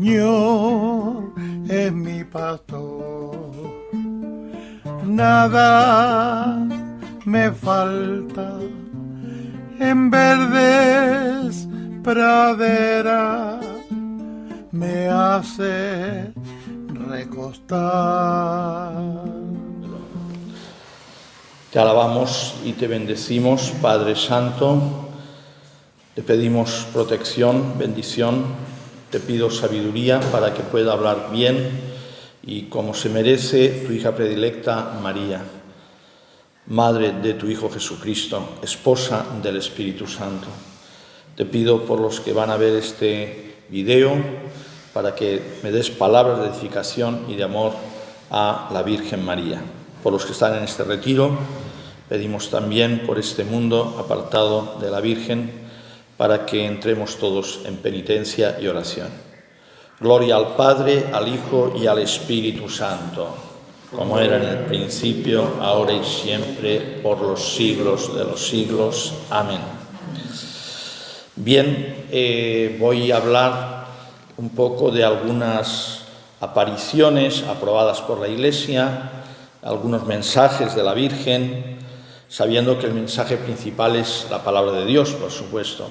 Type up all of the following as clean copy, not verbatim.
Señor es mi pastor, nada me falta, en verdes praderas me hace recostar. Te alabamos y te bendecimos, Padre Santo. Te pedimos protección, bendición. Te pido sabiduría para que pueda hablar bien y como se merece tu hija predilecta, María, Madre de tu Hijo Jesucristo, esposa del Espíritu Santo. Te pido por los que van a ver este video para que me des palabras de edificación y de amor a la Virgen María. Por los que están en este retiro, pedimos también por este mundo apartado de la Virgen, para que entremos todos en penitencia y oración. Gloria al Padre, al Hijo y al Espíritu Santo, como era en el principio, ahora y siempre, por los siglos de los siglos. Amén. Bien, voy a hablar un poco de algunas apariciones aprobadas por la Iglesia, algunos mensajes de la Virgen, sabiendo que el mensaje principal es la palabra de Dios, por supuesto.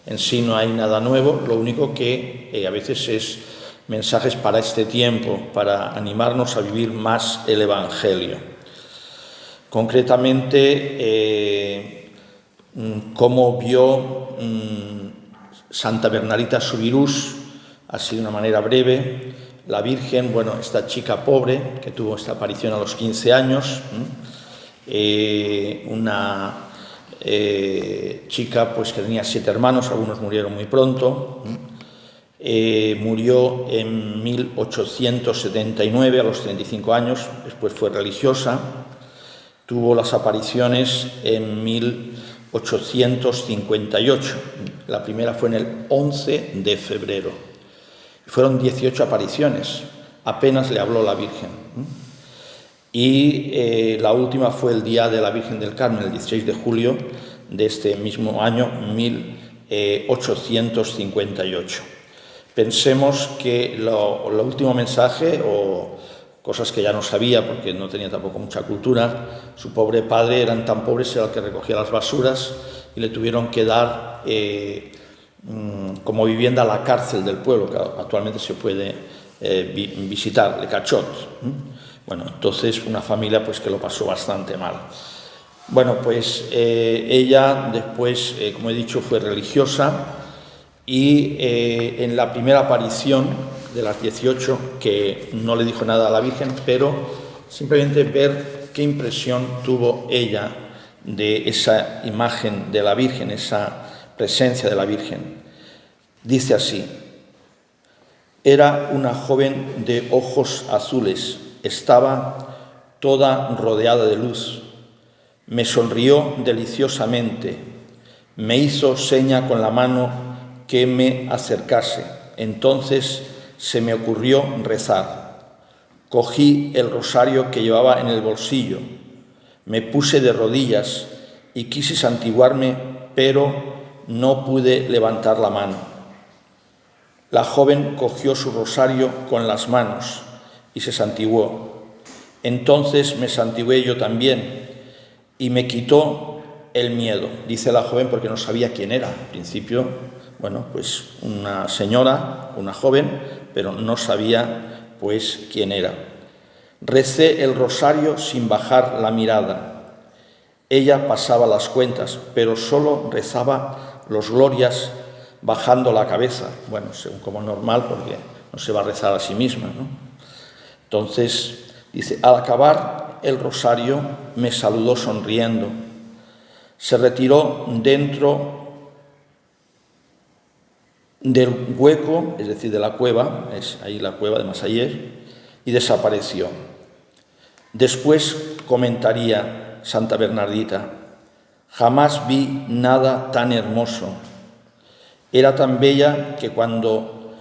En sí no hay nada nuevo, lo único que a veces es mensajes para este tiempo, para animarnos a vivir más el Evangelio. Concretamente, cómo vio Santa Bernardita Subirús, así de una manera breve, la Virgen, bueno, esta chica pobre que tuvo esta aparición a los 15 años, una chica pues que tenía 7 hermanos, algunos murieron muy pronto, murió en 1879 a los 35 años, después fue religiosa, tuvo las apariciones en 1858, la primera fue en el 11 de febrero, fueron 18 apariciones, apenas le habló la Virgen. Y la última fue el día de la Virgen del Carmen, el 16 de julio de este mismo año, 1858. Pensemos que el último mensaje, o cosas que ya no sabía porque no tenía tampoco mucha cultura, su pobre padre eran tan pobres, era el que recogía las basuras y le tuvieron que dar como vivienda a la cárcel del pueblo, que actualmente se puede visitar, Le Cachot. Bueno, entonces una familia pues que lo pasó bastante mal. Bueno, pues ella después, como he dicho, fue religiosa y en la primera aparición de las 18, que no le dijo nada a la Virgen, pero simplemente ver qué impresión tuvo ella de esa imagen de la Virgen, esa presencia de la Virgen. Dice así: era una joven de ojos azules, estaba toda rodeada de luz. Me sonrió deliciosamente, me hizo seña con la mano que me acercase. Entonces se me ocurrió rezar. Cogí el rosario que llevaba en el bolsillo, me puse de rodillas y quise santiguarme, pero no pude levantar la mano. La joven cogió su rosario con las manos y se santiguó. Entonces me santigué yo también y me quitó el miedo, dice la joven, porque no sabía quién era. Al principio, bueno, pues una señora, una joven, pero no sabía pues quién era. Recé el rosario sin bajar la mirada. Ella pasaba las cuentas, pero solo rezaba los glorias bajando la cabeza. Bueno, según como normal, porque no se va a rezar a sí misma, ¿no? Entonces, dice, al acabar el rosario me saludó sonriendo. Se retiró dentro del hueco, es decir, de la cueva, es ahí la cueva de Masayer, y desapareció. Después comentaría Santa Bernardita: jamás vi nada tan hermoso. Era tan bella que cuando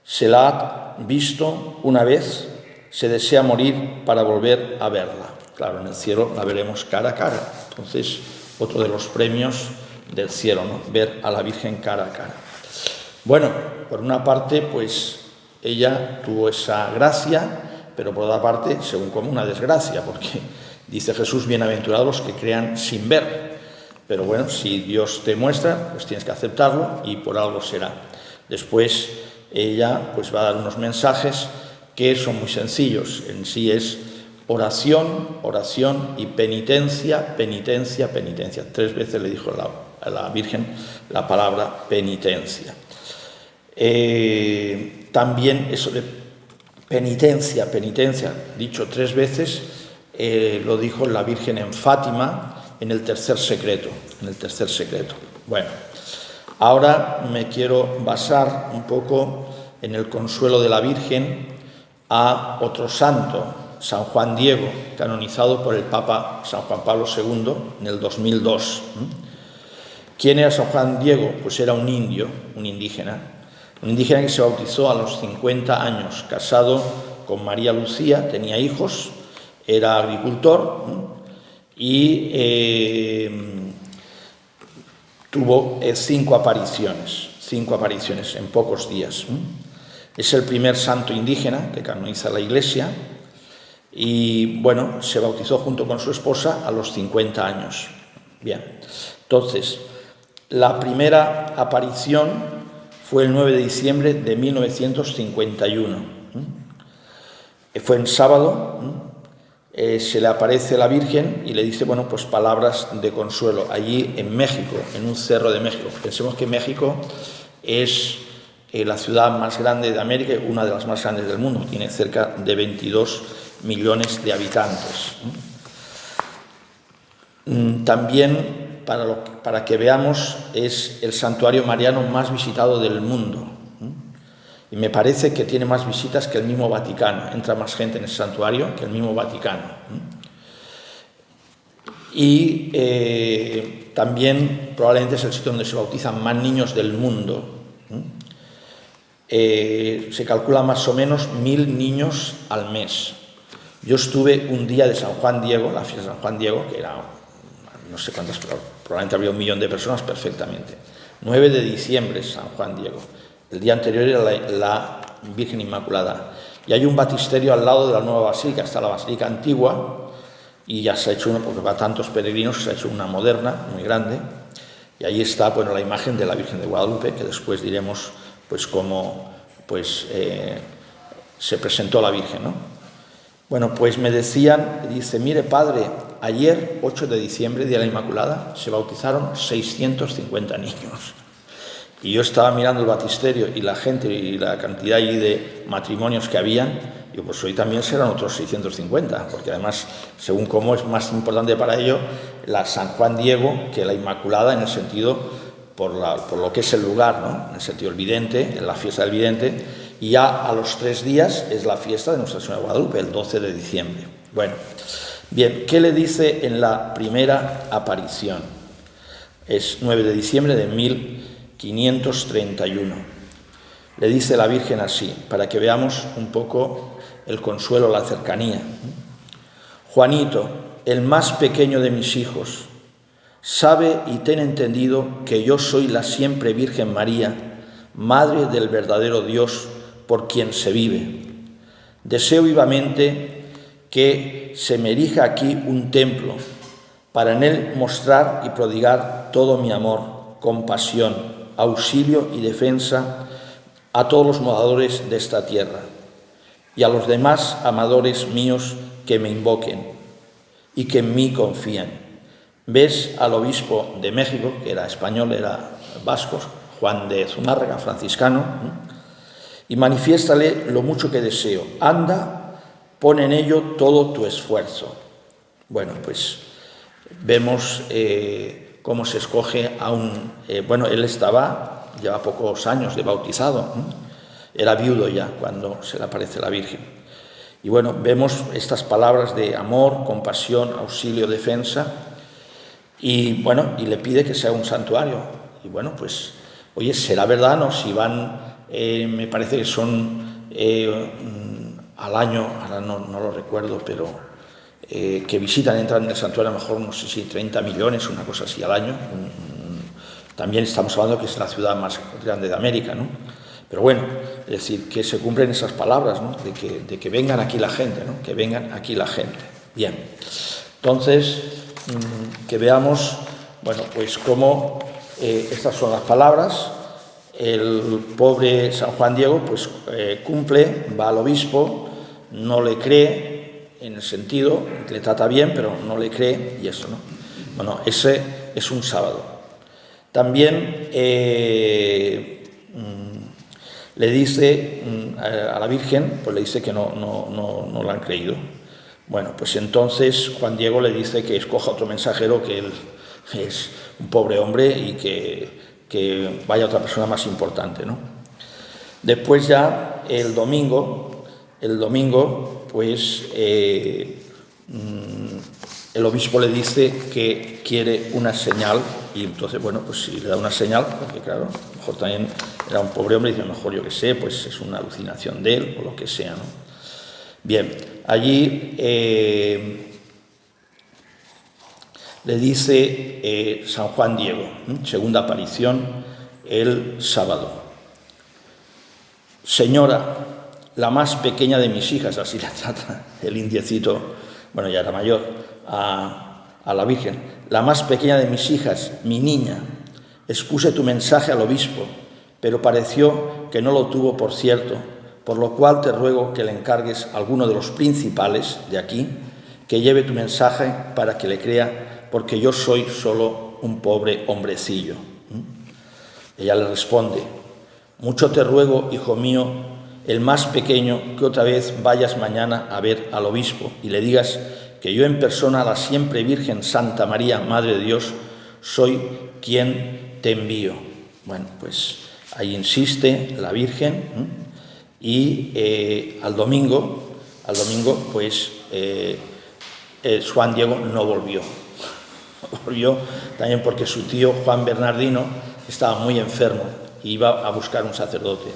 se la ha visto una vez, se desea morir para volver a verla. Claro, en el cielo la veremos cara a cara. Entonces, otro de los premios del cielo, ¿no? Ver a la Virgen cara a cara. Bueno, por una parte, pues ella tuvo esa gracia, pero por otra parte, según como una desgracia, porque dice Jesús, bienaventurados los que crean sin ver. Pero bueno, si Dios te muestra, pues tienes que aceptarlo y por algo será. Después ella pues va a dar unos mensajes que son muy sencillos. En sí es oración, oración y penitencia, penitencia, penitencia. 3 veces le dijo a la Virgen la palabra penitencia. También eso de penitencia, penitencia, dicho 3 veces, lo dijo la Virgen en Fátima, en el tercer secreto, Bueno, ahora me quiero basar un poco en el consuelo de la Virgen a otro santo, San Juan Diego, canonizado por el Papa San Juan Pablo II en el 2002. ¿Quién era San Juan Diego? Pues era un indio, un indígena que se bautizó a los 50 años, casado con María Lucía, tenía hijos, era agricultor y tuvo 5 apariciones en pocos días. Es el primer santo indígena que canoniza la Iglesia y, bueno, se bautizó junto con su esposa a los 50 años. Bien, entonces, la primera aparición fue el 9 de diciembre de 1951. Fue en sábado. Se le aparece la Virgen y le dice, bueno, pues palabras de consuelo, allí en México, en un cerro de México. Pensemos que México es la ciudad más grande de América, una de las más grandes del mundo, tiene cerca de 22 millones de habitantes. También, para que veamos, es el santuario mariano más visitado del mundo. Y me parece que tiene más visitas que el mismo Vaticano. Entra más gente en el santuario que el mismo Vaticano. Y también probablemente es el sitio donde se bautizan más niños del mundo. Se calcula más o menos 1000 niños al mes. Yo estuve un día de San Juan Diego, la fiesta de San Juan Diego, que era no sé cuántas, probablemente había 1 millón de personas perfectamente. 9 de diciembre, San Juan Diego. El día anterior era la Virgen Inmaculada. Y hay un baptisterio al lado de la nueva basílica, está la basílica antigua, y ya se ha hecho una, porque va tantos peregrinos, se ha hecho una moderna, muy grande, y ahí está, bueno, la imagen de la Virgen de Guadalupe, que después diremos, pues, cómo se presentó la Virgen, ¿no? Bueno, pues me decían, dice, mire padre, ayer, 8 de diciembre, Día de la Inmaculada, se bautizaron 650 niños. Y yo estaba mirando el baptisterio y la gente y la cantidad allí de matrimonios que habían, y pues hoy también serán otros 650, porque además, según cómo es más importante para ello, la San Juan Diego que la Inmaculada, en el sentido, por lo que es el lugar, ¿no? En el sentido del vidente, en la fiesta del vidente, y ya a los 3 días es la fiesta de Nuestra Señora de Guadalupe, el 12 de diciembre. Bueno, bien, ¿qué le dice en la primera aparición? Es 9 de diciembre de 1531. Le dice la Virgen así, para que veamos un poco el consuelo, la cercanía. Juanito, el más pequeño de mis hijos, sabe y ten entendido que yo soy la siempre Virgen María, Madre del verdadero Dios por quien se vive. Deseo vivamente que se me erija aquí un templo, para en él mostrar y prodigar todo mi amor, compasión, auxilio y defensa a todos los moradores de esta tierra y a los demás amadores míos que me invoquen y que en mí confían. Ves al obispo de México, que era español, era vasco, Juan de Zumárraga, franciscano, y manifiéstale lo mucho que deseo. Anda, pon en ello todo tu esfuerzo. Bueno, pues vemos cómo se escoge a un... bueno, él lleva pocos años de bautizado, era viudo ya cuando se le aparece la Virgen. Y bueno, vemos estas palabras de amor, compasión, auxilio, defensa, y bueno, y le pide que sea un santuario. Y bueno, pues, oye, ¿será verdad, no? Si van, me parece que son al año, ahora no lo recuerdo, pero que entran en el santuario, a lo mejor, no sé si 30 millones, una cosa así al año. También estamos hablando que es la ciudad más grande de América, ¿no? Pero bueno, es decir, que se cumplen esas palabras, ¿no? de que vengan aquí la gente, ¿no? Que vengan aquí la gente. Bien, entonces, que veamos, bueno, pues cómo estas son las palabras. El pobre San Juan Diego, pues cumple, va al obispo, no le cree, en el sentido, le trata bien, pero no le cree, y eso, ¿no? Bueno, ese es un sábado. También le dice a la Virgen, pues le dice que no la han creído. Bueno, pues entonces Juan Diego le dice que escoja otro mensajero, que él es un pobre hombre y que vaya otra persona más importante, ¿no? Después ya el domingo, pues el obispo le dice que quiere una señal, y entonces, bueno, pues si le da una señal, porque claro, a lo mejor también era un pobre hombre, y dice, mejor yo que sé, pues es una alucinación de él, o lo que sea, ¿no? Bien, allí le dice San Juan Diego, segunda aparición, el sábado: Señora, la más pequeña de mis hijas, así la trata el indiecito, bueno, ya era mayor, a la Virgen, la más pequeña de mis hijas, mi niña, expuse tu mensaje al obispo, pero pareció que no lo tuvo por cierto, por lo cual te ruego que le encargues a alguno de los principales de aquí que lleve tu mensaje para que le crea, porque yo soy solo un pobre hombrecillo. Ella le responde: mucho te ruego, hijo mío, el más pequeño, que otra vez vayas mañana a ver al obispo y le digas que yo en persona, la siempre Virgen Santa María, Madre de Dios, soy quien te envío. Bueno, pues ahí insiste la Virgen, y al domingo, pues Juan Diego no volvió. Volvió también porque su tío Juan Bernardino estaba muy enfermo y iba a buscar un sacerdote.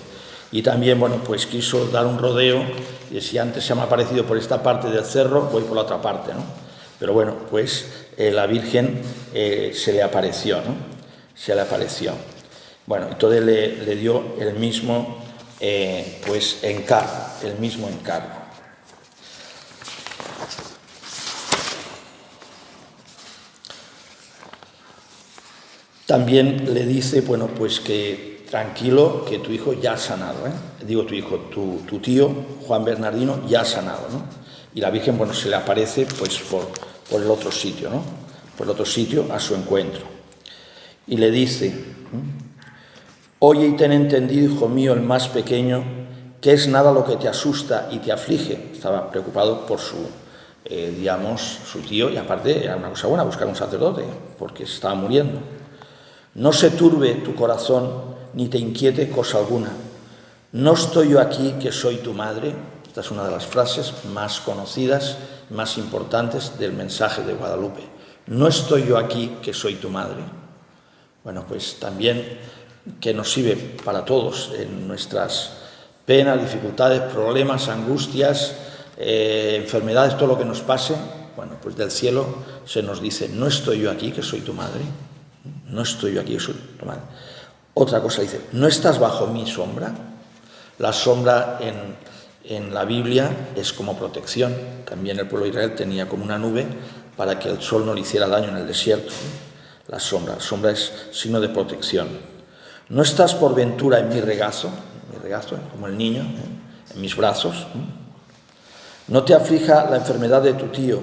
Y también, bueno, pues quiso dar un rodeo, y si antes se me ha aparecido por esta parte del cerro, voy por la otra parte, ¿no? Pero bueno, pues la Virgen se le apareció, ¿no? Se le apareció. Bueno, entonces le dio el mismo, pues, encargo, el mismo encargo. También le dice, bueno, pues que tranquilo, que tu hijo ya ha sanado, Digo tu hijo, tu tío, Juan Bernardino, ya ha sanado, ¿no? Y la Virgen, bueno, se le aparece, pues, por el otro sitio, ¿no? Por el otro sitio a su encuentro. Y le dice: oye y ten entendido, hijo mío, el más pequeño, que es nada lo que te asusta y te aflige. Estaba preocupado por su tío, y aparte era una cosa buena buscar un sacerdote, porque se estaba muriendo. No se turbe tu corazón, ni te inquiete cosa alguna. ¿No estoy yo aquí que soy tu madre? Esta es una de las frases más conocidas, más importantes del mensaje de Guadalupe. ¿No estoy yo aquí que soy tu madre? Bueno, pues también que nos sirve para todos en nuestras penas, dificultades, problemas, angustias, enfermedades, todo lo que nos pase. Bueno, pues del cielo se nos dice: no estoy yo aquí que soy tu madre. No estoy yo aquí que soy tu madre. Otra cosa dice: ¿no estás bajo mi sombra? La sombra en la Biblia es como protección. También el pueblo de Israel tenía como una nube para que el sol no le hiciera daño en el desierto. La sombra es signo de protección. ¿No estás por ventura en mi regazo, como el niño, en mis brazos? No te aflija la enfermedad de tu tío.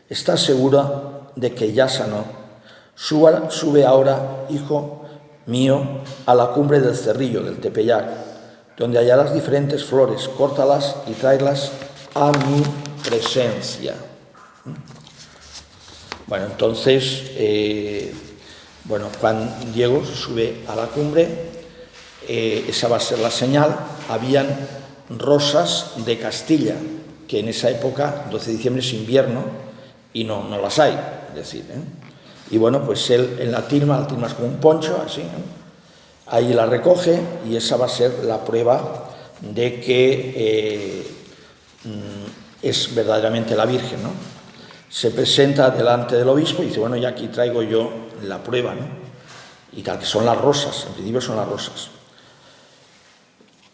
¿Estás segura de que ya sanó? Sube ahora, hijo mío, a la cumbre del cerrillo, del Tepeyac, donde hallarás diferentes flores, córtalas y tráelas a mi presencia. Bueno, entonces, Juan Diego sube a la cumbre, esa va a ser la señal. Habían rosas de Castilla, que en esa época, 12 de diciembre, es invierno, y no las hay, es decir, Y bueno, pues él en la tilma es como un poncho, así, ahí la recoge, y esa va a ser la prueba de que es verdaderamente la Virgen, ¿no? Se presenta delante del obispo y dice: bueno, ya aquí traigo yo la prueba, ¿no? Y tal, que son las rosas, en principio son las rosas.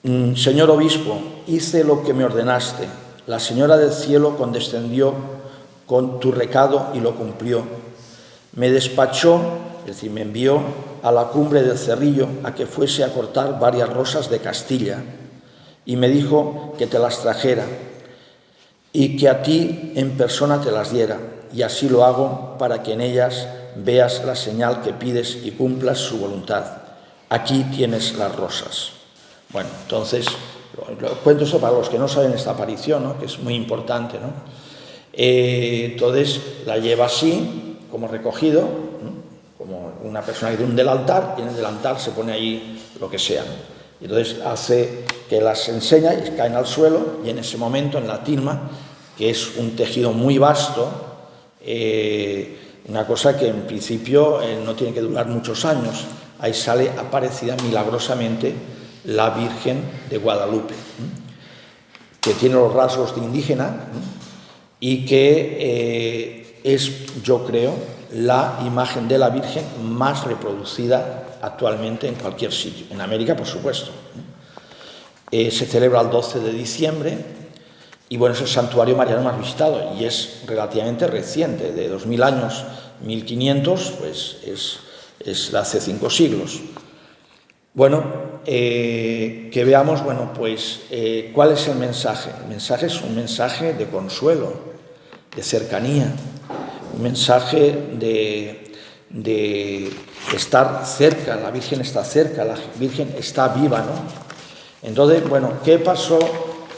Señor obispo, hice lo que me ordenaste. La señora del cielo condescendió con tu recado y lo cumplió. Me despachó, es decir, me envió a la cumbre del Cerrillo a que fuese a cortar varias rosas de Castilla y me dijo que te las trajera y que a ti en persona te las diera, y así lo hago para que en ellas veas la señal que pides y cumplas su voluntad. Aquí tienes las rosas. Bueno, entonces, lo cuento esto para los que no saben esta aparición, ¿no?, que es muy importante, ¿no? Entonces, la lleva así, como recogido, ¿no?, como una persona que tiene un delantal, y en el delantal se pone ahí lo que sea, ¿no? Y entonces hace que las enseña y caen al suelo, y en ese momento, en la tilma, que es un tejido muy vasto, una cosa que en principio no tiene que durar muchos años, ahí sale aparecida milagrosamente la Virgen de Guadalupe, que tiene los rasgos de indígena y que es, yo creo, la imagen de la Virgen más reproducida actualmente en cualquier sitio. En América, por supuesto. Se celebra el 12 de diciembre y, bueno, es el santuario mariano más visitado y es relativamente reciente, de 2000 años, 1500, pues es de hace 5 siglos. Bueno, que veamos, bueno, pues, ¿cuál es el mensaje? El mensaje es un mensaje de consuelo, de cercanía, un mensaje de estar cerca. La Virgen está cerca, la Virgen está viva, ¿no? Entonces, bueno, ¿qué pasó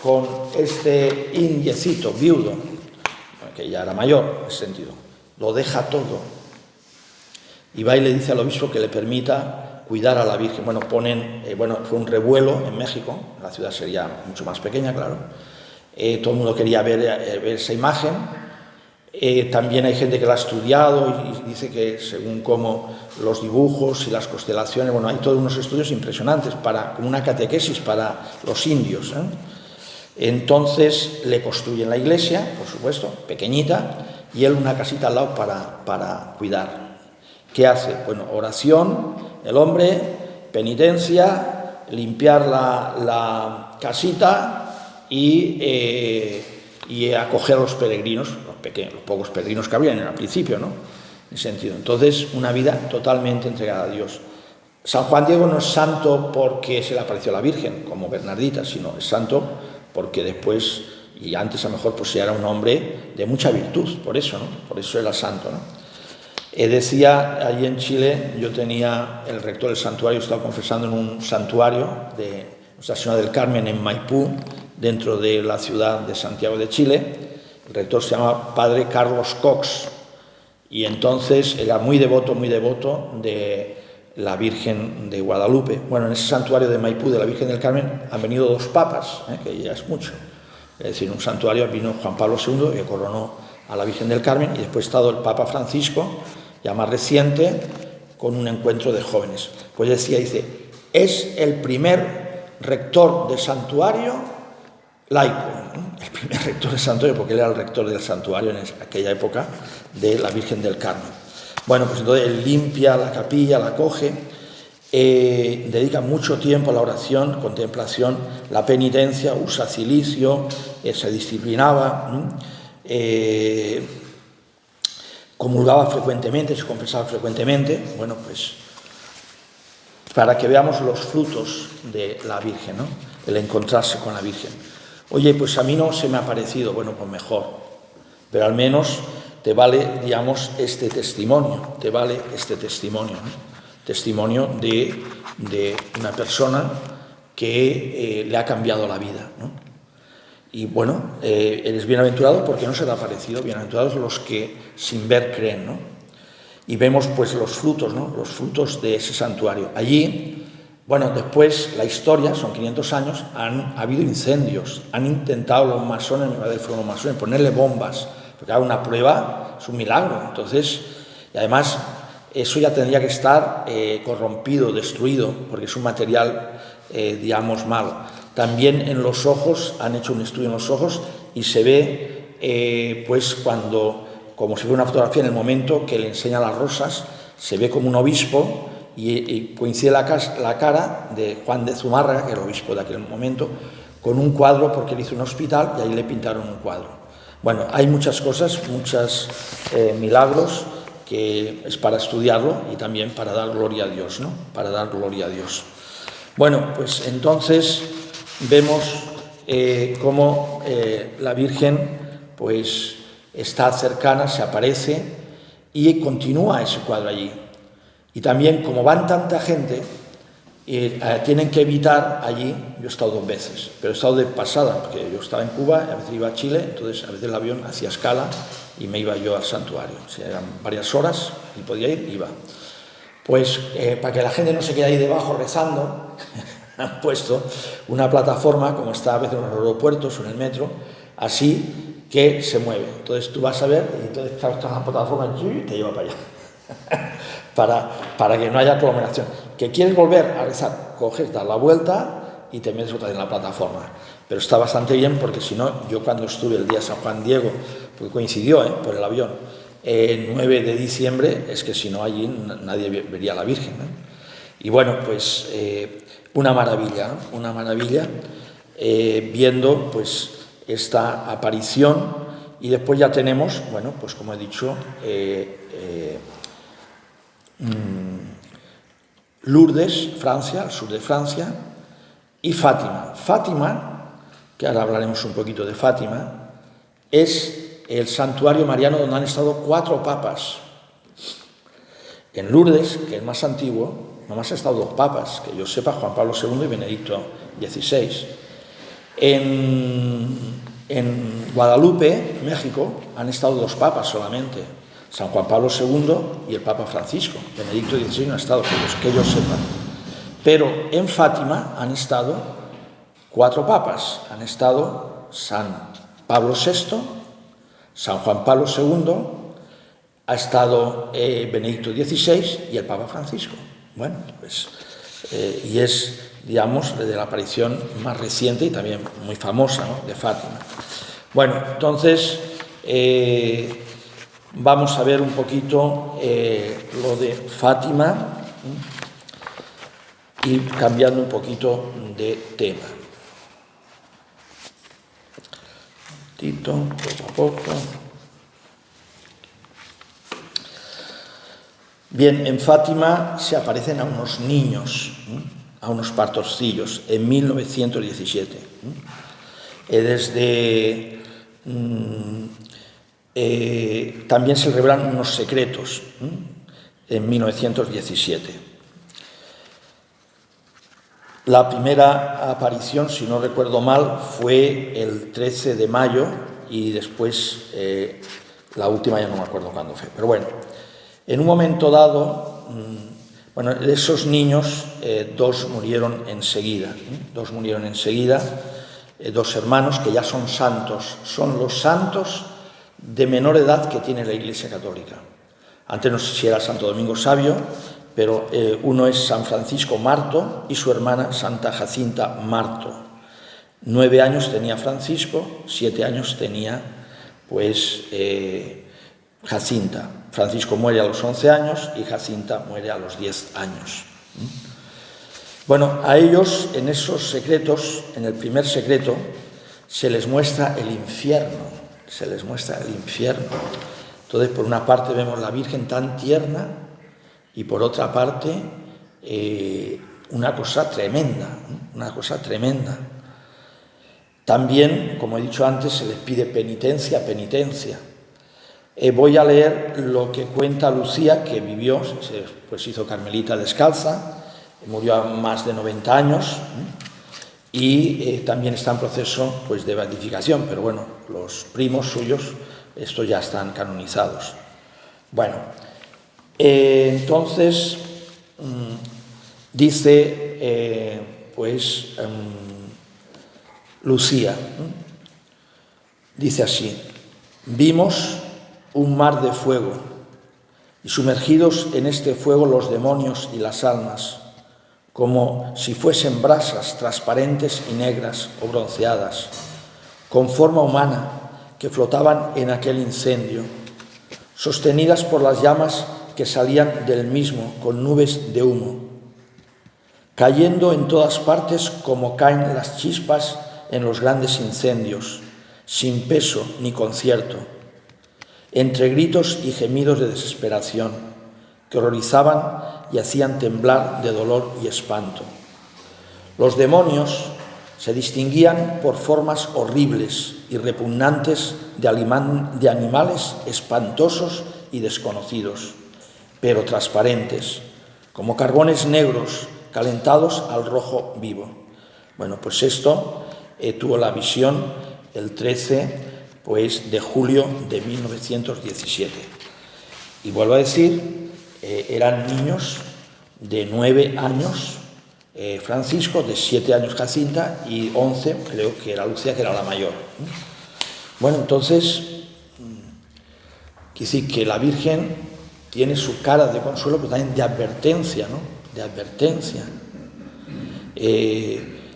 con este indiecito viudo? Que ya era mayor, en ese sentido. Lo deja todo. Y va y le dice al obispo que le permita cuidar a la Virgen. Bueno, fue un revuelo en México, la ciudad sería mucho más pequeña, claro. Todo el mundo quería ver esa imagen. También hay gente que la ha estudiado y dice que según cómo los dibujos y las constelaciones, bueno, hay todos unos estudios impresionantes, como una catequesis para los indios, ¿eh? Entonces le construyen la iglesia, por supuesto, pequeñita, y él una casita al lado para cuidar. ¿Qué hace? Bueno, oración, el hombre, penitencia, limpiar la casita y acoger a los peregrinos, los pocos peregrinos que habían al principio, ¿no? En ese sentido. Entonces, una vida totalmente entregada a Dios. San Juan Diego no es santo porque se le apareció a la Virgen, como Bernardita, sino es santo porque después, y antes a lo mejor, pues era un hombre de mucha virtud, por eso, ¿no? Por eso era santo, ¿no? Decía, allí en Chile, yo tenía el rector del santuario, estaba confesando en un santuario de Nuestra Señora del Carmen en Maipú, dentro de la ciudad de Santiago de Chile. El rector se llama Padre Carlos Cox, y entonces era muy devoto de la Virgen de Guadalupe. Bueno, en ese santuario de Maipú de la Virgen del Carmen han venido 2 papas, que ya es mucho. Es decir, en un santuario vino Juan Pablo II, que coronó a la Virgen del Carmen, y después ha estado el Papa Francisco, ya más reciente, con un encuentro de jóvenes. Pues dice, es el primer rector de santuario laico, ¿no? El primer rector del santuario, porque él era el rector del santuario en aquella época de la Virgen del Carmen. Bueno, pues entonces él limpia la capilla, la coge, dedica mucho tiempo a la oración, contemplación, la penitencia, usa cilicio, se disciplinaba, comulgaba frecuentemente, se confesaba frecuentemente. Bueno, pues para que veamos los frutos de la Virgen, ¿no? El encontrarse con la Virgen. Oye, pues a mí no se me ha parecido, bueno, pues mejor, pero al menos te vale, digamos, este testimonio, ¿no? Testimonio de una persona que le ha cambiado la vida, ¿no? Y bueno, eres bienaventurado porque no se te ha parecido, bienaventurados los que sin ver creen, ¿no? Y vemos pues los frutos, ¿no? Los frutos de ese santuario. Allí, bueno, después la historia, son 500 años, ha habido incendios, han intentado los masones, me parece que fueron los masones, ponerle bombas, porque era una prueba, es un milagro. Entonces, y además, eso ya tendría que estar corrompido, destruido, porque es un material, digamos, malo. También en los ojos, han hecho un estudio en los ojos y se ve, pues cuando, como si fuera una fotografía, en el momento que le enseña las rosas, se ve como un obispo y coincide la cara de Juan de Zumárraga, que era el obispo de aquel momento, con un cuadro, porque él hizo un hospital y ahí le pintaron un cuadro. Bueno, hay muchas cosas, muchos milagros que es para estudiarlo y también para dar gloria a Dios, ¿no? Para dar gloria a Dios. Bueno, pues entonces vemos cómo la Virgen pues está cercana, se aparece y continúa ese cuadro allí. Y también, como van tanta gente, tienen que evitar allí. Yo he estado 2 veces, pero he estado de pasada, porque yo estaba en Cuba, a veces iba a Chile, entonces a veces el avión hacía escala y me iba yo al santuario. O sea, eran varias horas y podía ir, iba. Pues para que la gente no se quede ahí debajo rezando, han puesto una plataforma, como está a veces en los aeropuertos o en el metro, así que se mueve. Entonces tú vas a ver, y entonces está la plataforma y te lleva para allá. para que no haya aglomeración. Que quieres volver a rezar, coges, das la vuelta y te metes otra vez en la plataforma. Pero está bastante bien, porque si no, yo cuando estuve el día de San Juan Diego, porque coincidió por el avión, el 9 de diciembre, es que si no allí nadie vería a la Virgen, ¿no? Y bueno, pues una maravilla, ¿no? Una maravilla, viendo pues esta aparición. Y después ya tenemos, bueno, pues como he dicho, Lourdes, Francia, al sur de Francia, y Fátima. Fátima, que ahora hablaremos un poquito de Fátima, es el santuario mariano donde han estado 4 papas. En Lourdes, que es más antiguo, nomás han estado 2 papas, que yo sepa, Juan Pablo II y Benedicto XVI. En Guadalupe, México, han estado 2 papas solamente, San Juan Pablo II y el Papa Francisco. Benedicto XVI no ha estado, que yo sepa. Pero en Fátima han estado 4 papas. Han estado San Pablo VI, San Juan Pablo II, ha estado Benedicto XVI y el Papa Francisco. Bueno, pues, y es, digamos, de la aparición más reciente y también muy famosa, ¿no?, de Fátima. Bueno, entonces vamos a ver un poquito lo de Fátima y cambiando un poquito de tema. Poco a poco. Bien, en Fátima se aparecen a unos niños, a unos pastorcillos, en 1917. También se revelan unos secretos en 1917. La primera aparición, si no recuerdo mal, fue el 13 de mayo y después la última ya no me acuerdo cuándo fue. Pero bueno, en un momento dado, bueno, de esos niños, 2 murieron enseguida. 2 murieron enseguida, 2 hermanos que ya son santos. Son los santos de menor edad que tiene la Iglesia Católica. Antes no sé si era Santo Domingo Sabio, pero uno es San Francisco Marto y su hermana Santa Jacinta Marto. 9 años tenía Francisco, 7 años tenía pues Jacinta. Francisco muere a los 11 años y Jacinta muere a los 10 años. Bueno, a ellos en esos secretos, en el primer secreto, se les muestra el infierno. Se les muestra el infierno. Entonces, por una parte vemos la Virgen tan tierna y por otra parte una cosa tremenda, una cosa tremenda. También, como he dicho antes, se les pide penitencia, penitencia. Voy a leer lo que cuenta Lucía, que vivió, pues hizo carmelita descalza, murió a más de 90 años y también está en proceso pues, de beatificación, pero bueno, los primos suyos, estos ya están canonizados. Bueno, entonces dice Lucía, dice así: vimos un mar de fuego y sumergidos en este fuego los demonios y las almas, como si fuesen brasas transparentes y negras o bronceadas, con forma humana, que flotaban en aquel incendio, sostenidas por las llamas que salían del mismo con nubes de humo, cayendo en todas partes como caen las chispas en los grandes incendios, sin peso ni concierto, entre gritos y gemidos de desesperación, que horrorizaban y hacían temblar de dolor y espanto. Los demonios se distinguían por formas horribles y repugnantes de animales espantosos y desconocidos, pero transparentes, como carbones negros calentados al rojo vivo. Bueno, pues esto tuvo la visión el 13 de julio de 1917. Y vuelvo a decir, eran niños de 9 años, Francisco, de 7 años Jacinta, y 11 creo que era Lucía, que era la mayor. Bueno, entonces, quiere decir que la Virgen tiene su cara de consuelo, pero también de advertencia, ¿no? De advertencia.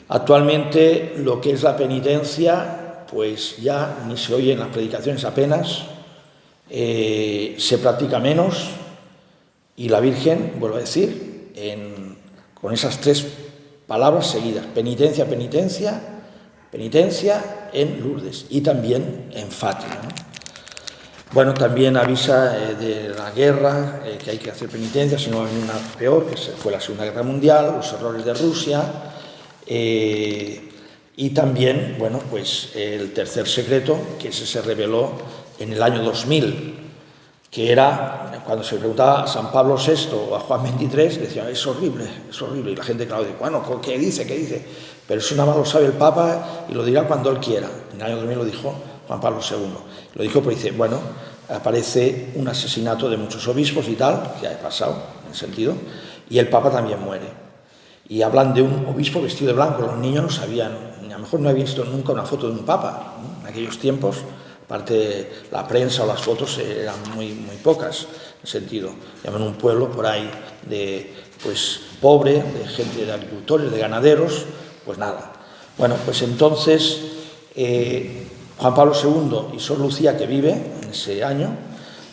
Actualmente lo que es la penitencia, pues ya ni se oye en las predicaciones apenas, se practica menos, y la Virgen, vuelvo a decir, con esas 3 palabras seguidas: penitencia, penitencia, penitencia, en Lourdes y también en Fátima, ¿no? Bueno, también avisa de la guerra, que hay que hacer penitencia, si no va a venir una peor, que fue la Segunda Guerra Mundial, los horrores de Rusia, y también, bueno, pues el tercer secreto, que ese se reveló en el año 2000, que era cuando se preguntaba a San Pablo VI o a Juan XXIII, decían, es horrible, y la gente, claro, dice, bueno, ¿qué dice? Pero eso nada más lo sabe el Papa y lo dirá cuando él quiera. En el año 2000 lo dijo Juan Pablo II. Lo dijo porque dice, bueno, aparece un asesinato de muchos obispos y tal, que ha pasado en ese sentido, y el Papa también muere. Y hablan de un obispo vestido de blanco. Los niños no sabían, a lo mejor no habían visto nunca una foto de un Papa, ¿no? En aquellos tiempos, aparte la prensa o las fotos eran muy pocas en ese sentido. Llaman un pueblo por ahí pues pobre, de gente de agricultores, de ganaderos, pues nada. Bueno, pues entonces Juan Pablo II y Sor Lucía, que vive en ese año,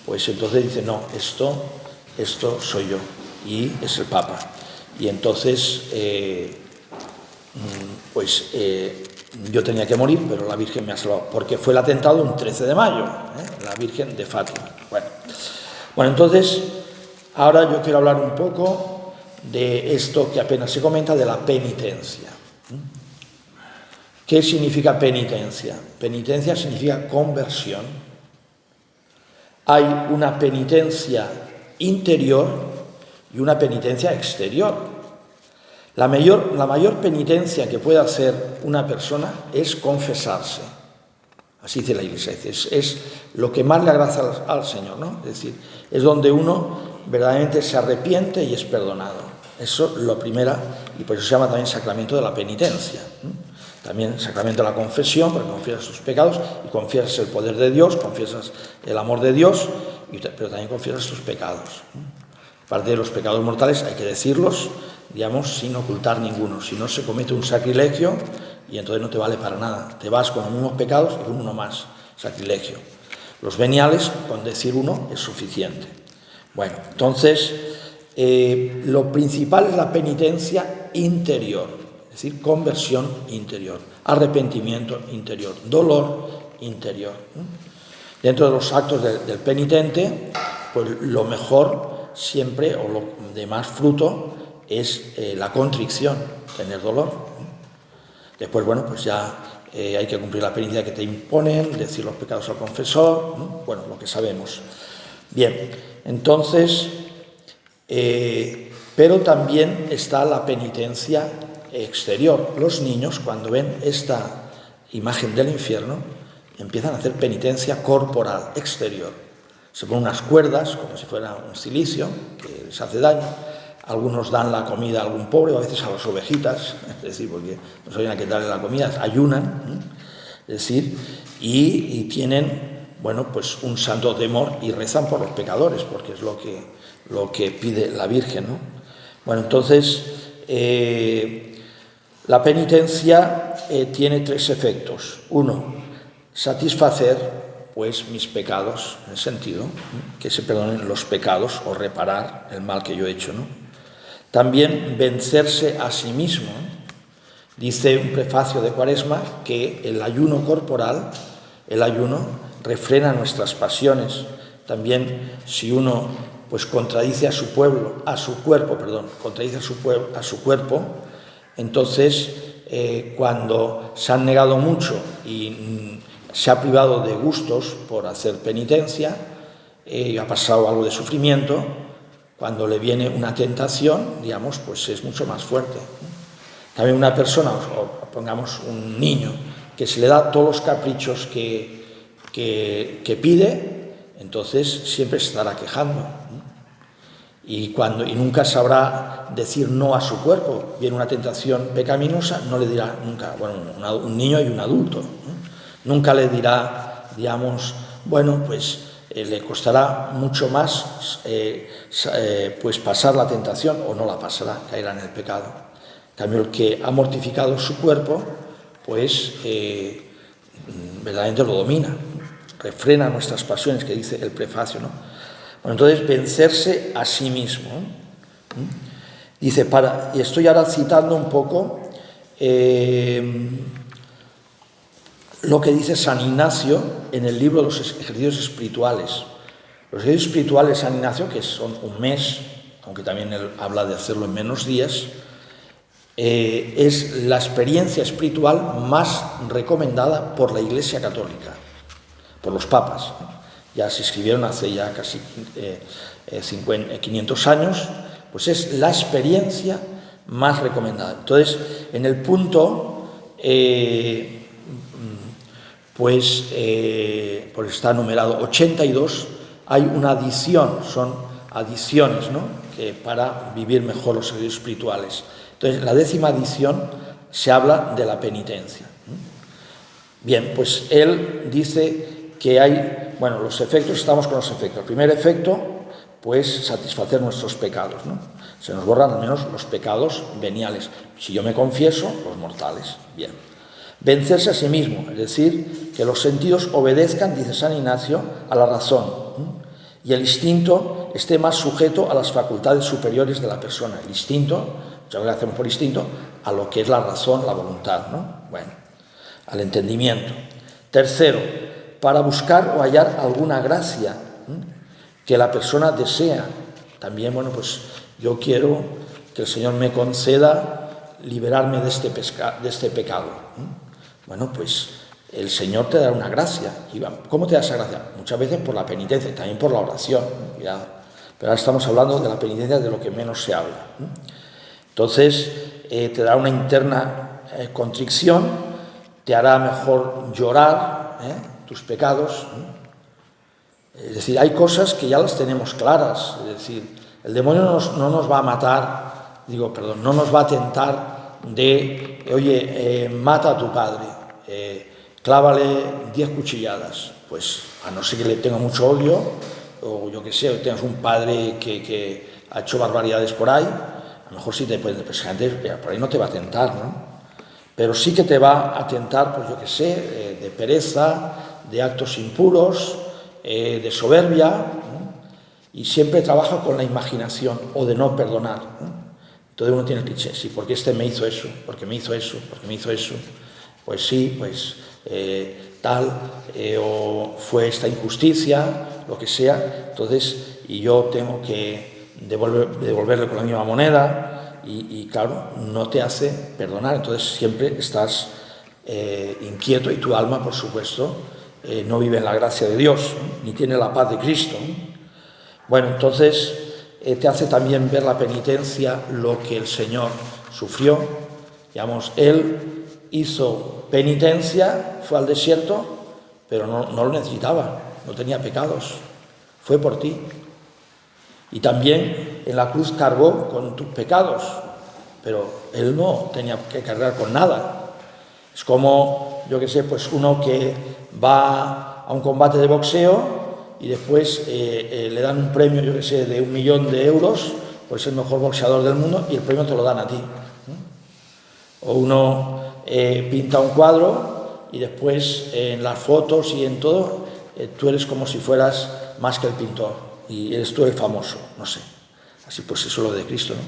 pues entonces dice, no, esto soy yo, y es el Papa. Y entonces, yo tenía que morir, pero la Virgen me ha salvado, porque fue el atentado un 13 de mayo, la Virgen de Fátima. Bueno, entonces, ahora yo quiero hablar un poco de esto que apenas se comenta, de la penitencia. ¿Qué significa penitencia? Penitencia significa conversión. Hay una penitencia interior y una penitencia exterior. La mayor penitencia que puede hacer una persona es confesarse. Así dice la Iglesia. Es lo que más le agrada al Señor, ¿no? Es decir, es donde uno verdaderamente se arrepiente y es perdonado. Eso es lo primero, y por eso se llama también sacramento de la penitencia. También sacramento de la confesión, porque confiesas tus pecados y confiesas el poder de Dios, confiesas el amor de Dios, pero también confiesas tus pecados. Aparte de los pecados mortales, hay que decirlos, digamos, sin ocultar ninguno. Si no, se comete un sacrilegio y entonces no te vale para nada. Te vas con los mismos pecados y con uno más, sacrilegio. Los veniales, con decir uno, es suficiente. Bueno, entonces, lo principal es la penitencia interior. Es decir, conversión interior, arrepentimiento interior, dolor interior. Dentro de los actos del penitente, pues lo mejor siempre, o lo de más fruto, es la contrición, tener dolor. Después, bueno, pues ya hay que cumplir la penitencia que te imponen, decir los pecados al confesor, bueno, lo que sabemos. Bien, entonces, pero también está la penitencia exterior. Los niños, cuando ven esta imagen del infierno, empiezan a hacer penitencia corporal, exterior. Se ponen unas cuerdas, como si fuera un cilicio, que les hace daño. Algunos dan la comida a algún pobre, o a veces a las ovejitas, es decir, porque no sabían a qué darle la comida, ayunan, es decir, y tienen, bueno, pues un santo temor y rezan por los pecadores, porque es lo que pide la Virgen, ¿no? Bueno, entonces, la penitencia tiene 3 efectos. 1, satisfacer, pues mis pecados, en el sentido que se perdonen los pecados o reparar el mal que yo he hecho, ¿no? También vencerse a sí mismo. Dice un prefacio de Cuaresma que el ayuno corporal, el ayuno, refrena nuestras pasiones. También si uno pues contradice a su cuerpo, entonces cuando se han negado mucho y se ha privado de gustos por hacer penitencia, y ha pasado algo de sufrimiento, cuando le viene una tentación, digamos, pues es mucho más fuerte. También una persona, o pongamos un niño, que se le da todos los caprichos que pide, entonces siempre se estará quejando. Y nunca sabrá decir no a su cuerpo. Viene una tentación pecaminosa, no le dirá nunca, bueno, un niño y un adulto, nunca le dirá, digamos, bueno, pues le costará mucho más pues pasar la tentación, o no la pasará, caerá en el pecado. En cambio, el que ha mortificado su cuerpo, pues verdaderamente lo domina, refrena nuestras pasiones, que dice el prefacio, ¿no? Bueno, entonces, vencerse a sí mismo. Dice, y estoy ahora citando un poco lo que dice San Ignacio en el libro de los ejercicios espirituales. Los ejercicios espirituales de San Ignacio, que son un mes, aunque también él habla de hacerlo en menos días, es la experiencia espiritual más recomendada por la Iglesia Católica, por los papas. Ya se escribieron hace ya casi 500 años, pues es la experiencia más recomendada. Entonces, en el punto, pues está numerado 82, hay una adición, son adiciones, ¿no?, que para vivir mejor los ejercicios espirituales. Entonces, en la 10ª adición se habla de la penitencia. Bien, pues él dice que hay, bueno, los efectos, estamos con los efectos. El primer efecto, pues satisfacer nuestros pecados, ¿no? Se nos borran al menos los pecados veniales. Si yo me confieso, los mortales. Bien. Vencerse a sí mismo, es decir, que los sentidos obedezcan, dice San Ignacio, a la razón, y el instinto esté más sujeto a las facultades superiores de la persona. El instinto, muchas veces hacemos por instinto, a lo que es la razón, la voluntad, ¿no? Bueno, al entendimiento. Tercero, para buscar o hallar alguna gracia que la persona desea. También, bueno, pues yo quiero que el Señor me conceda liberarme de este pecado. Bueno, pues el Señor te dará una gracia. ¿Cómo te da esa gracia? Muchas veces por la penitencia, también por la oración. Pero ahora estamos hablando de la penitencia, de lo que menos se habla. Entonces, te dará una interna contrición, te hará mejor llorar tus pecados. Es decir, hay cosas que ya las tenemos claras. Es decir, el demonio no nos va a matar, no nos va a tentar de, oye, mata a tu padre, clávale 10 cuchilladas. Pues a no ser que le tenga mucho odio, o yo que sé, o tengas un padre que ha hecho barbaridades por ahí, a lo mejor sí te puede, pues antes por ahí no te va a tentar, ¿no? Pero sí que te va a tentar, pues yo que sé, de pereza, de actos impuros, de soberbia, ¿no? Y siempre trabaja con la imaginación, o de no perdonar, ¿no? Entonces uno tiene el cliché, sí, porque este me hizo eso, porque me hizo eso, porque me hizo eso, pues sí, pues o fue esta injusticia, lo que sea, entonces, y yo tengo que devolverle con la misma moneda, y claro, no te hace perdonar, entonces siempre estás inquieto, y tu alma, por supuesto, no vive en la gracia de Dios, ni tiene la paz de Cristo. Bueno, entonces te hace también ver la penitencia, lo que el Señor sufrió. Digamos, Él hizo penitencia, fue al desierto, pero no lo necesitaba, no tenía pecados, fue por ti. Y también en la cruz cargó con tus pecados, pero Él no tenía que cargar con nada. Es como, yo que sé, pues uno que va a un combate de boxeo y después le dan un premio, yo que sé, de 1 millón de euros por ser el mejor boxeador del mundo, y el premio te lo dan a ti. O uno pinta un cuadro y después en las fotos y en todo tú eres como si fueras más que el pintor y eres tú el famoso, no sé. Así pues eso es lo de Cristo, ¿no?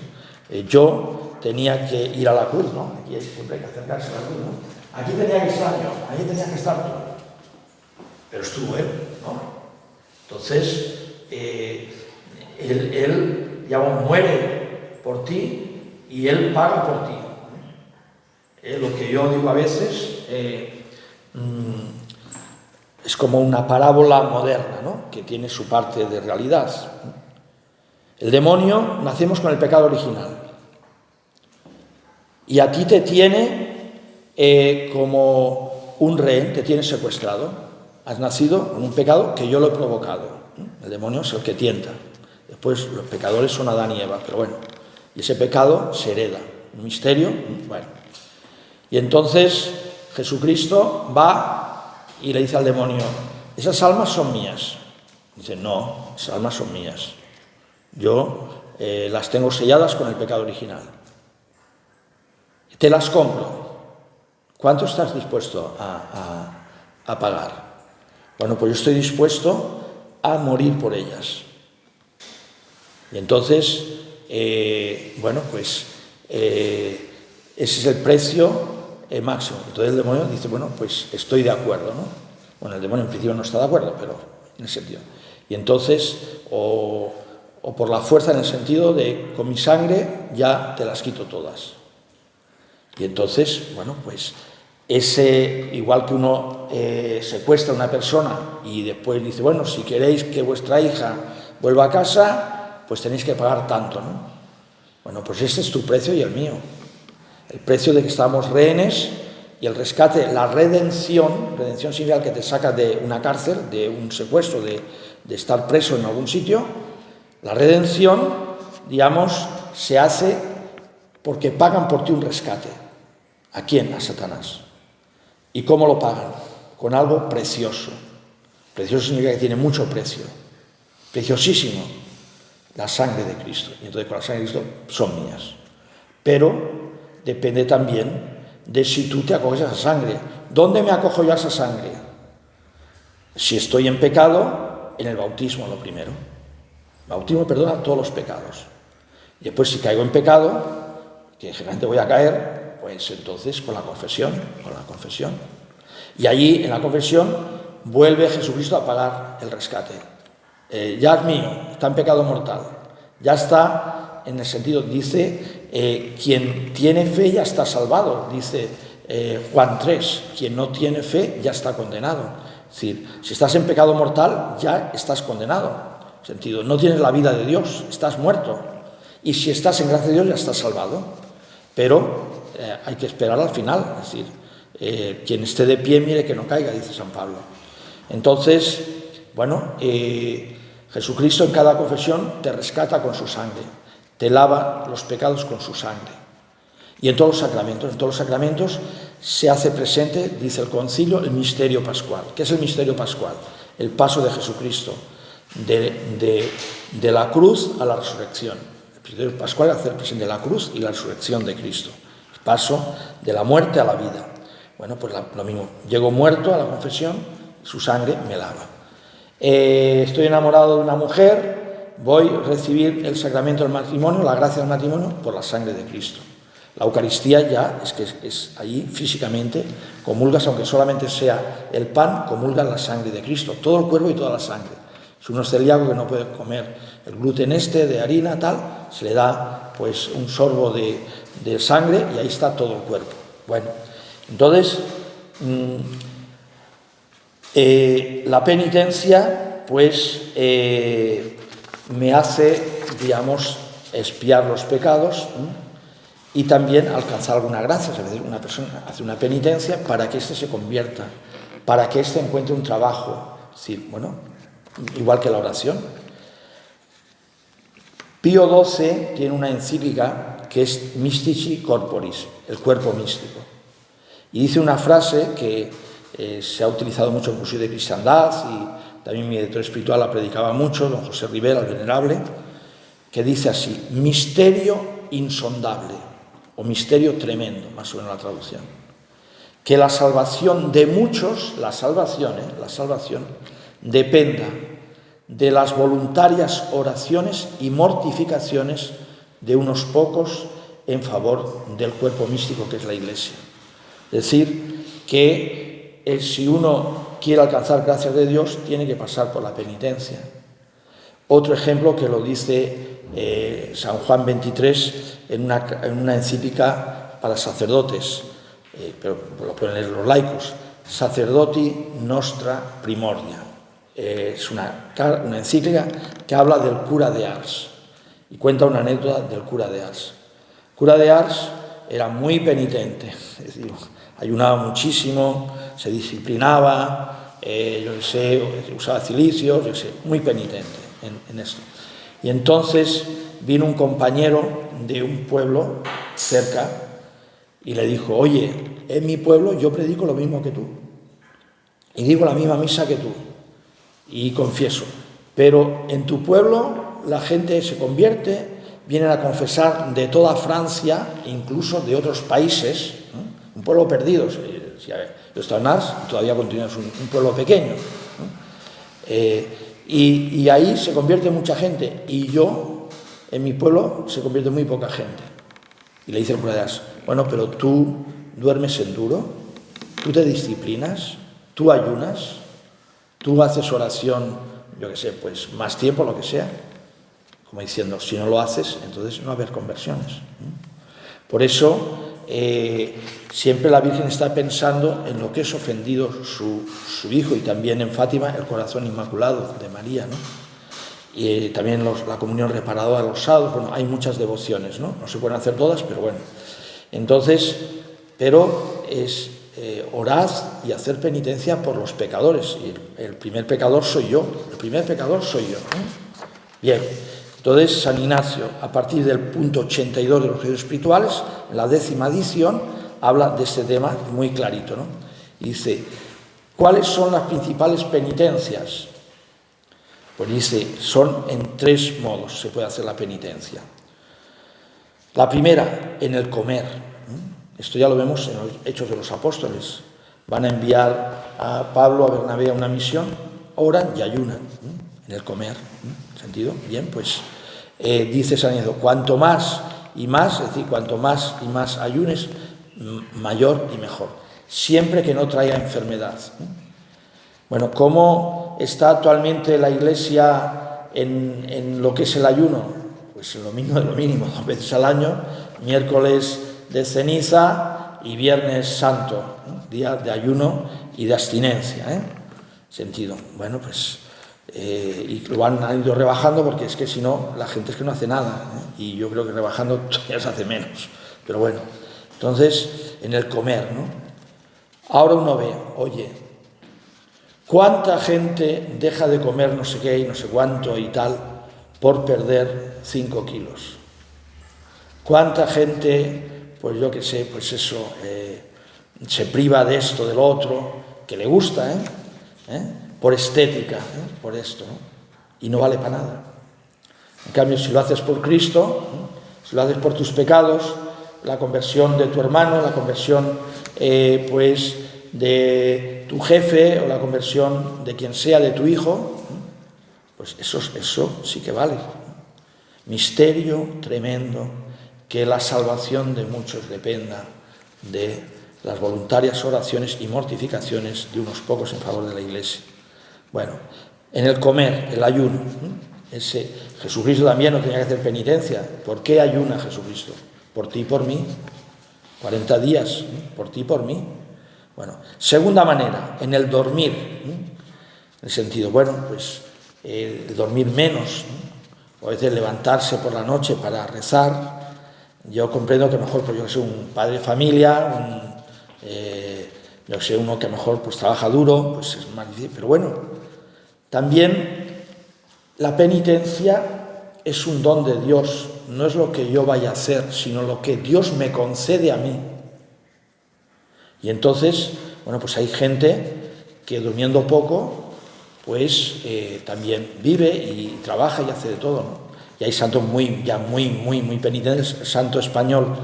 Yo tenía que ir a la cruz, ¿no? Aquí siempre hay que acercarse a la cruz, ¿no? Aquí tenía que estar yo, ahí tenía que estar tú. Pero estuvo él, ¿no? Entonces, él ya muere por ti y él paga por ti. Lo que yo digo a veces es como una parábola moderna, ¿no? Que tiene su parte de realidad. El demonio, nacemos con el pecado original. Y a ti te tiene como un rehén, te tiene secuestrado. Has nacido con un pecado que yo lo he provocado. El demonio es el que tienta. Después los pecadores son Adán y Eva, pero bueno. Y ese pecado se hereda. Un misterio, bueno. Y entonces Jesucristo va y le dice al demonio, esas almas son mías. Dice, no, esas almas son mías. Yo las tengo selladas con el pecado original. Te las compro. ¿Cuánto estás dispuesto a pagar? Bueno, pues yo estoy dispuesto a morir por ellas. Y entonces, bueno, pues ese es el precio máximo. Entonces el demonio dice, bueno, pues estoy de acuerdo, ¿no? Bueno, el demonio en principio no está de acuerdo, pero en ese sentido. Y entonces, o por la fuerza en el sentido de, con mi sangre ya te las quito todas. Y entonces, bueno, pues igual que uno secuestra a una persona y después dice, bueno, si queréis que vuestra hija vuelva a casa, pues tenéis que pagar tanto, ¿no? Bueno, pues ese es tu precio y el mío. El precio de que estamos rehenes y el rescate, la redención significa que te saca de una cárcel, de un secuestro, de estar preso en algún sitio. La redención, digamos, se hace porque pagan por ti un rescate. ¿A quién? A Satanás. ¿Y cómo lo pagan? Con algo precioso. Precioso significa que tiene mucho precio. Preciosísimo. La sangre de Cristo. Y entonces con la sangre de Cristo son mías. Pero depende también de si tú te acoges a esa sangre. ¿Dónde me acojo yo a esa sangre? Si estoy en pecado, en el bautismo lo primero. El bautismo perdona todos los pecados. Y después si caigo en pecado, que generalmente voy a caer, pues entonces con la confesión. Y allí en la confesión vuelve Jesucristo a pagar el rescate. Ya es mío, está en pecado mortal. Ya está, en el sentido, dice, quien tiene fe ya está salvado, dice Juan 3, quien no tiene fe ya está condenado. Es decir, si estás en pecado mortal ya estás condenado. En el sentido, no tienes la vida de Dios, estás muerto. Y si estás en gracia de Dios ya estás salvado. Pero hay que esperar al final, es decir, quien esté de pie mire que no caiga, dice San Pablo. Entonces, bueno, Jesucristo en cada confesión te rescata con su sangre, te lava los pecados con su sangre. Y en todos los sacramentos se hace presente, dice el concilio, el misterio pascual. ¿Qué es el misterio pascual? El paso de Jesucristo de la cruz a la resurrección. El misterio pascual hace presente la cruz y la resurrección de Cristo. El paso de la muerte a la vida. Bueno, pues lo mismo. Llego muerto a la confesión, su sangre me lava. Estoy enamorado de una mujer, voy a recibir el sacramento del matrimonio, la gracia del matrimonio, por la sangre de Cristo. La Eucaristía ya es allí físicamente, comulgas, aunque solamente sea el pan, comulgas la sangre de Cristo, todo el cuerpo y toda la sangre. Si uno es celíaco que no puede comer el gluten de harina, tal, se le da pues un sorbo de sangre y ahí está todo el cuerpo. Bueno, entonces la penitencia pues me hace, digamos, expiar los pecados y también alcanzar alguna gracia. Es decir, una persona hace una penitencia para que éste se convierta, para que éste encuentre un trabajo. Es decir, bueno, igual que la oración. Pío XII tiene una encíclica que es Mystici Corporis, el cuerpo místico. Y dice una frase que se ha utilizado mucho en cursos de cristiandad y también mi director espiritual la predicaba mucho, don José Rivera, el venerable, que dice así: misterio insondable o misterio tremendo, más o menos la traducción, que la salvación de muchos, la salvación dependa de las voluntarias oraciones y mortificaciones de unos pocos en favor del cuerpo místico que es la Iglesia. Es decir, que si uno quiere alcanzar gracias de Dios, tiene que pasar por la penitencia. Otro ejemplo que lo dice San Juan XXIII en una encíclica para sacerdotes, pero lo pueden leer los laicos, Sacerdoti Nostra Primordia. Es una encíclica que habla del cura de Ars y cuenta una anécdota del cura de Ars. El cura de Ars era muy penitente, es decir, ayunaba muchísimo, se disciplinaba, usaba cilicios, muy penitente en esto. Y entonces vino un compañero de un pueblo cerca y le dijo: oye, en mi pueblo yo predico lo mismo que tú y digo la misma misa que tú y confieso, pero en tu pueblo la gente se convierte, vienen a confesar de toda Francia, incluso de otros países, ¿no? Un pueblo perdido. Yo estaba en Ars, todavía continúa, es un pueblo pequeño, ¿no? Y ahí se convierte mucha gente, y yo, en mi pueblo, se convierte muy poca gente. Y le dice el cura de Ars: bueno, pero tú duermes en duro, tú te disciplinas, tú ayunas, tú haces oración, yo qué sé, pues más tiempo, lo que sea. Como diciendo, si no lo haces, entonces no va a haber conversiones. Por eso, siempre la Virgen está pensando en lo que es ofendido su Hijo, y también en Fátima el corazón inmaculado de María, ¿no? Y también la comunión reparadora de los sábados. Bueno, hay muchas devociones, ¿no? No se pueden hacer todas, pero bueno. Entonces, pero es orad y hacer penitencia por los pecadores. Y el primer pecador soy yo, ¿no? Bien. Entonces, San Ignacio, a partir del punto 82 de los ejercicios espirituales, en la 10ª edición, habla de este tema muy clarito, ¿no? Y dice: ¿cuáles son las principales penitencias? Pues dice, son en 3 modos se puede hacer la penitencia. La primera, en el comer. Esto ya lo vemos en los Hechos de los Apóstoles. Van a enviar a Pablo, a Bernabé a una misión, oran y ayunan en el comer. ¿Sentido? Bien, pues dice San Ignacio, cuanto más y más, es decir, cuanto más y más ayunes, mayor y mejor, siempre que no traiga enfermedad. Bueno, ¿cómo está actualmente la Iglesia en lo que es el ayuno? Pues lo mismo de lo mínimo, 2 veces al año, miércoles de ceniza y viernes santo, día de ayuno y de abstinencia, Sentido. Bueno, pues y lo han ido rebajando, porque es que si no, la gente es que no hace nada, y yo creo que rebajando todavía se hace menos, pero bueno. Entonces, en el comer, ¿no? Ahora uno ve, oye, ¿cuánta gente deja de comer no sé qué y no sé cuánto y tal por perder 5 kilos? ¿Cuánta gente, pues yo qué sé, pues eso, se priva de esto, de lo otro, que le gusta, por estética, por esto, ¿no? Y no vale para nada. En cambio, si lo haces por Cristo, si lo haces por tus pecados, la conversión de tu hermano, la conversión pues de tu jefe, o la conversión de quien sea, de tu hijo, pues eso sí que vale. Misterio tremendo, que la salvación de muchos dependa de las voluntarias oraciones y mortificaciones de unos pocos en favor de la Iglesia. Bueno, en el comer, el ayuno, Jesucristo también no tenía que hacer penitencia. ¿Por qué ayuna Jesucristo? Por ti y por mí. 40 días, por ti y por mí. Bueno, segunda manera, en el dormir, en el sentido, bueno, pues el dormir menos, o a veces levantarse por la noche para rezar. Yo comprendo que mejor, pues yo que soy un padre de familia, yo sé, uno que a lo mejor pues trabaja duro, pues es más difícil, pero bueno, también la penitencia es un don de Dios, no es lo que yo vaya a hacer, sino lo que Dios me concede a mí. Y entonces, bueno, pues hay gente que durmiendo poco, pues también vive y trabaja y hace de todo, ¿no? Y hay santos muy penitentes. El santo español,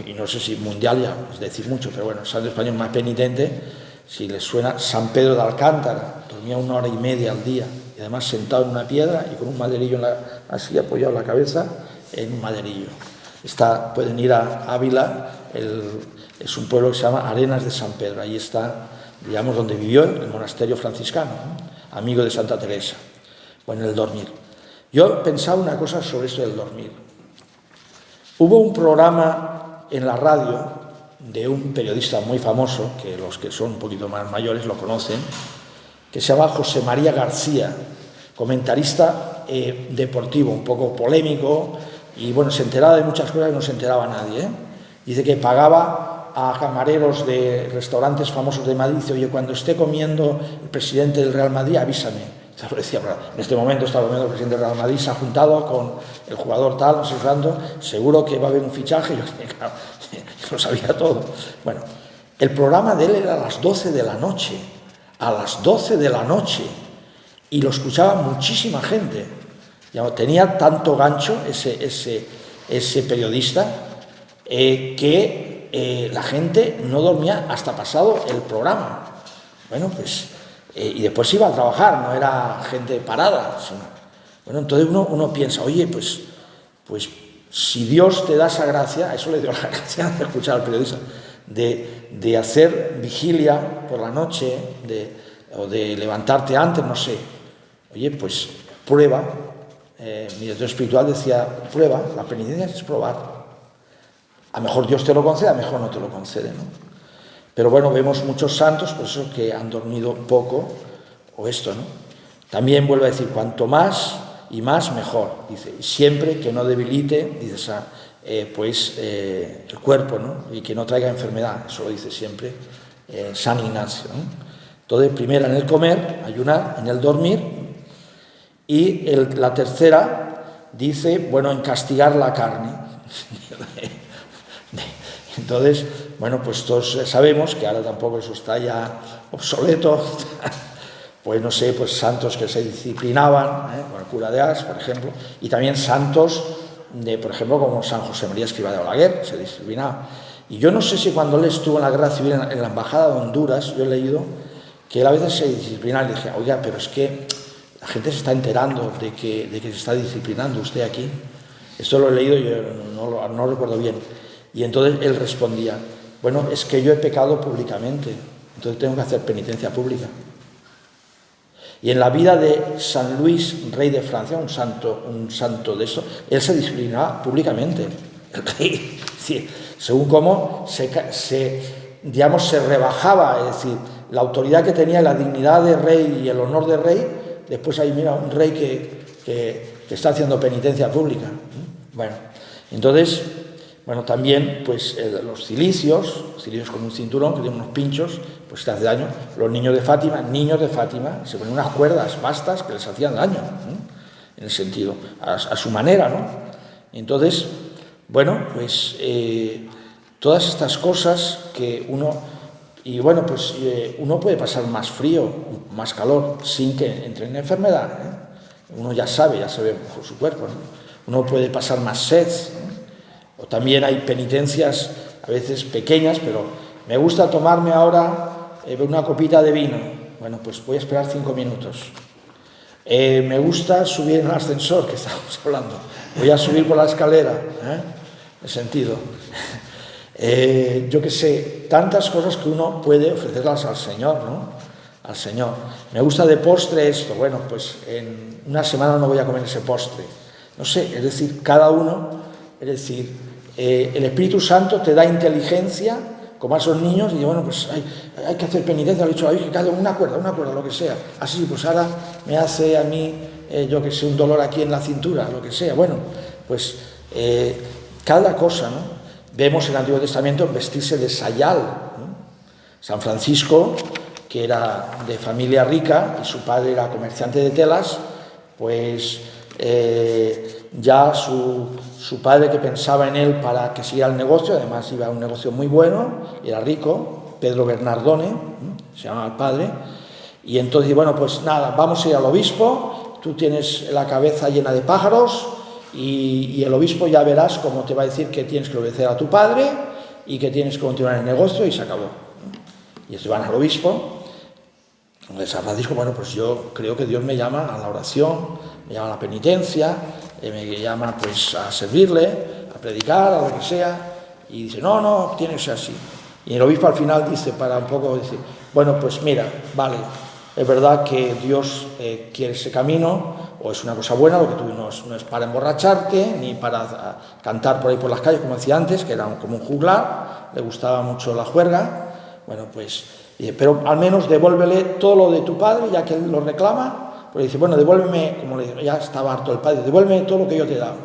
y no sé si mundial, ya es decir mucho, pero bueno, el santo español más penitente, si les suena, San Pedro de Alcántara, dormía 1 hora y media al día, y además sentado en una piedra y con un maderillo así apoyado la cabeza en un maderillo. Pueden ir a Ávila, es un pueblo que se llama Arenas de San Pedro, ahí está, digamos, donde vivió el monasterio franciscano, ¿no? Amigo de Santa Teresa. Bueno, el dormir. Yo pensaba una cosa sobre esto del dormir. Hubo un programa en la radio de un periodista muy famoso, que los que son un poquito más mayores lo conocen, que se llama José María García, comentarista deportivo, un poco polémico, y bueno, se enteraba de muchas cosas que no se enteraba nadie, ¿eh? Dice que pagaba a camareros de restaurantes famosos de Madrid, dice, oye, cuando esté comiendo el presidente del Real Madrid, avísame. Decía, en este momento está comiendo el presidente del Real Madrid, se ha juntado con el jugador tal, no sé cuándo, seguro que va a haber un fichaje. Yo lo sabía todo. Bueno, el programa de él era a las 12 de la noche, a las 12 de la noche, y lo escuchaba muchísima gente. Tenía tanto gancho ese periodista que la gente no dormía hasta pasado el programa. Bueno, pues, y después iba a trabajar, no era gente parada. Bueno, entonces uno piensa, oye, pues si Dios te da esa gracia, eso le dio la gracia de escuchar al periodista, de hacer vigilia por la noche, o de levantarte antes, no sé. Oye, pues prueba. Mi director espiritual decía, prueba, la penitencia es probar. A lo mejor Dios te lo concede, a lo mejor no te lo concede, ¿no? Pero bueno, vemos muchos santos, por eso que han dormido poco, o esto, ¿no? También vuelve a decir, cuanto más y más, mejor. Dice, siempre que no debilite, dice, el cuerpo, ¿no? Y que no traiga enfermedad, eso lo dice siempre San Ignacio, ¿no? Entonces, primera en el comer, ayunar, en el dormir, y la tercera dice, bueno, en castigar la carne. Entonces, bueno, pues todos sabemos que ahora tampoco eso está ya obsoleto, pues no sé, pues santos que se disciplinaban, con el cura de Ars, por ejemplo, y también santos, por ejemplo, como San José María Escrivá de Balaguer, se disciplinaba. Y yo no sé si cuando él estuvo en la Guerra Civil en la Embajada de Honduras, yo he leído que él a veces se disciplinaba y dije, oiga, pero es que la gente se está enterando de que se está disciplinando usted aquí. Esto lo he leído y yo no recuerdo bien. Y entonces él respondía, bueno, es que yo he pecado públicamente, entonces tengo que hacer penitencia pública. Y en la vida de San Luis, rey de Francia, un santo de eso, él se disciplinaba públicamente. El rey, según cómo se rebajaba, es decir, la autoridad que tenía, la dignidad de rey y el honor de rey, después hay, mira, un rey que está haciendo penitencia pública. Bueno, entonces, bueno, también, pues, los cilicios con un cinturón, que tienen unos pinchos, pues te hace daño. Los niños de Fátima, se ponen unas cuerdas bastas que les hacían daño, ¿no? En el sentido, a su manera, ¿no? Entonces, bueno, pues, todas estas cosas que uno puede pasar más frío, más calor, sin que entre en enfermedad, ¿eh? Uno ya sabe mejor su cuerpo, ¿no? Uno puede pasar más sed, ¿no? O también hay penitencias a veces pequeñas, pero me gusta tomarme ahora una copita de vino. Bueno, pues voy a esperar 5 minutos. Me gusta subir en el ascensor, que estábamos hablando. Voy a subir por la escalera, el sentido. Yo qué sé, tantas cosas que uno puede ofrecerlas al Señor, ¿no? Al Señor. Me gusta de postre esto. Bueno, pues en una semana no voy a comer ese postre. No sé, es decir, cada uno, el Espíritu Santo te da inteligencia, como a esos niños, y bueno, pues hay que hacer penitencia, le he dicho a la Virgen, cada una cuerda, lo que sea. Así, pues ahora me hace a mí, yo que sé, un dolor aquí en la cintura, lo que sea. Bueno, pues cada cosa, ¿no? Vemos en el Antiguo Testamento vestirse de sayal, ¿no? San Francisco, que era de familia rica y su padre era comerciante de telas, pues ya su padre, que pensaba en él para que siguiera el negocio, además iba a un negocio muy bueno, era rico, Pedro Bernardone, se llamaba el padre, y entonces, bueno, pues nada, vamos a ir al obispo, tú tienes la cabeza llena de pájaros, y el obispo ya verás cómo te va a decir que tienes que obedecer a tu padre y que tienes que continuar el negocio, y se acabó. Y van al obispo. Entonces San Francisco, bueno, pues yo creo que Dios me llama a la oración, me llama a la penitencia, me llama pues a servirle, a predicar, a lo que sea. Y dice, no, tiene que ser así. Y el obispo al final dice, para un poco, dice, bueno, pues mira, vale, es verdad que Dios quiere ese camino, o es una cosa buena, lo que tú no es para emborracharte, ni para cantar por ahí por las calles, como decía antes, que era como un juglar, le gustaba mucho la juerga. Bueno, pues, pero al menos devuélvele todo lo de tu padre, ya que él lo reclama. Pero dice, bueno, devuélveme, como le digo, ya estaba harto el padre, devuélveme todo lo que yo te he dado.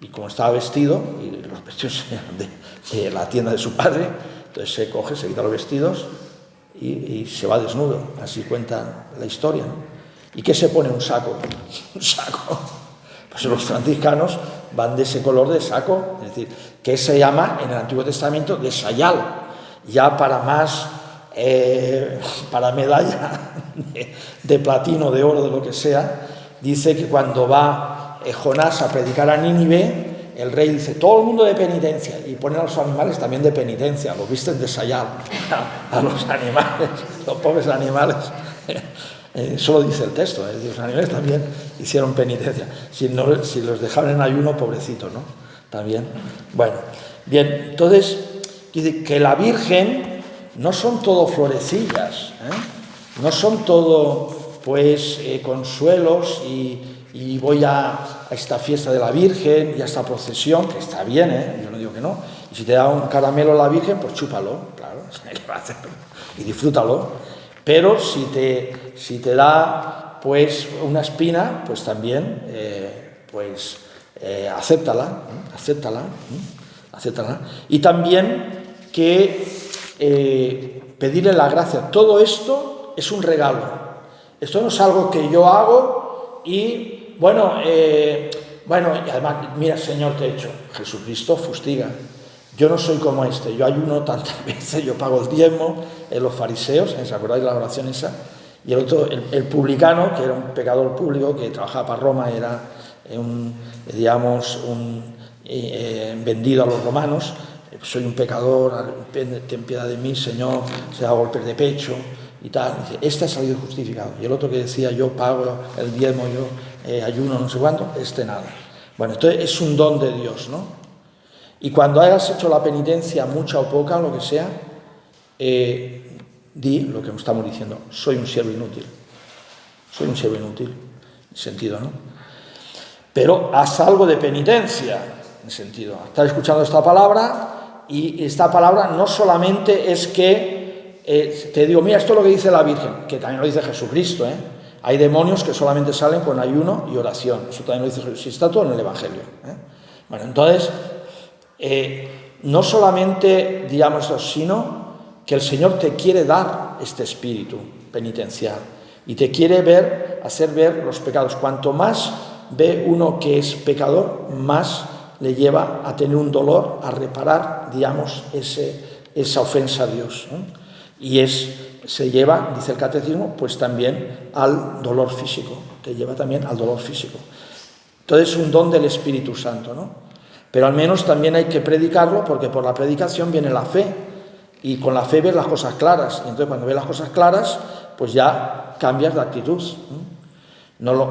Y como estaba vestido, y los vestidos eran de la tienda de su padre, entonces se coge, se quita los vestidos y se va desnudo. Así cuenta la historia, ¿no? ¿Y qué se pone? Un saco. Un saco. Pues los franciscanos van de ese color de saco, es decir, que se llama en el Antiguo Testamento de sayal. Ya para más, para medalla de platino, de oro, de lo que sea, dice que cuando va Jonás a predicar a Nínive, el rey dice, todo el mundo de penitencia, y pone a los animales también de penitencia, los visten de sayal, a los animales, los pobres animales. Eso lo dice el texto, los animales también hicieron penitencia. Si los dejaron en ayuno, pobrecitos, ¿no? También. Bueno, bien, entonces, dice que la Virgen no son todo florecillas, no son todo, pues, consuelos y voy a esta fiesta de la Virgen y a esta procesión, que está bien, yo no digo que no. Y si te da un caramelo a la Virgen, pues chúpalo, claro, ¿qué va a hacer? Y disfrútalo. Pero si te da, pues, una espina, pues también, acéptala. Y también que pedirle la gracia. Todo esto es un regalo. Esto no es algo que yo hago y bueno, y además, mira, Señor, te he hecho. Jesucristo fustiga. Yo no soy como este, yo ayuno tantas veces, yo pago el diezmo, los fariseos, ¿se acordáis de la oración esa? Y el otro, el publicano, que era un pecador público, que trabajaba para Roma, era un vendido a los romanos. Soy un pecador, ten piedad de mí, Señor, se da golpes de pecho y tal. Dice, este ha salido justificado. Y el otro que decía, yo pago el diezmo, yo ayuno, no sé cuánto, nada. Bueno, entonces es un don de Dios, ¿no? Y cuando hayas hecho la penitencia, mucha o poca, lo que sea, di lo que estamos diciendo, soy un siervo inútil. Soy un siervo inútil, en sentido, ¿no? Pero haz algo de penitencia, en sentido. Estás escuchando esta palabra y esta palabra no solamente es que te digo, mira, esto es lo que dice la Virgen, que también lo dice Jesucristo, Hay demonios que solamente salen con ayuno y oración. Eso también lo dice Jesucristo. Está todo en el Evangelio. Bueno, entonces, no solamente digamos eso, sino que el Señor te quiere dar este espíritu penitencial y te quiere hacer ver los pecados. Cuanto más ve uno que es pecador, más le lleva a tener un dolor, a reparar, digamos, esa ofensa a Dios, Y se lleva, dice el catecismo, pues también al dolor físico, te lleva también al dolor físico. Entonces es un don del Espíritu Santo, ¿no? Pero al menos también hay que predicarlo, porque por la predicación viene la fe, y con la fe ves las cosas claras, y entonces cuando ves las cosas claras, pues ya cambias de actitud.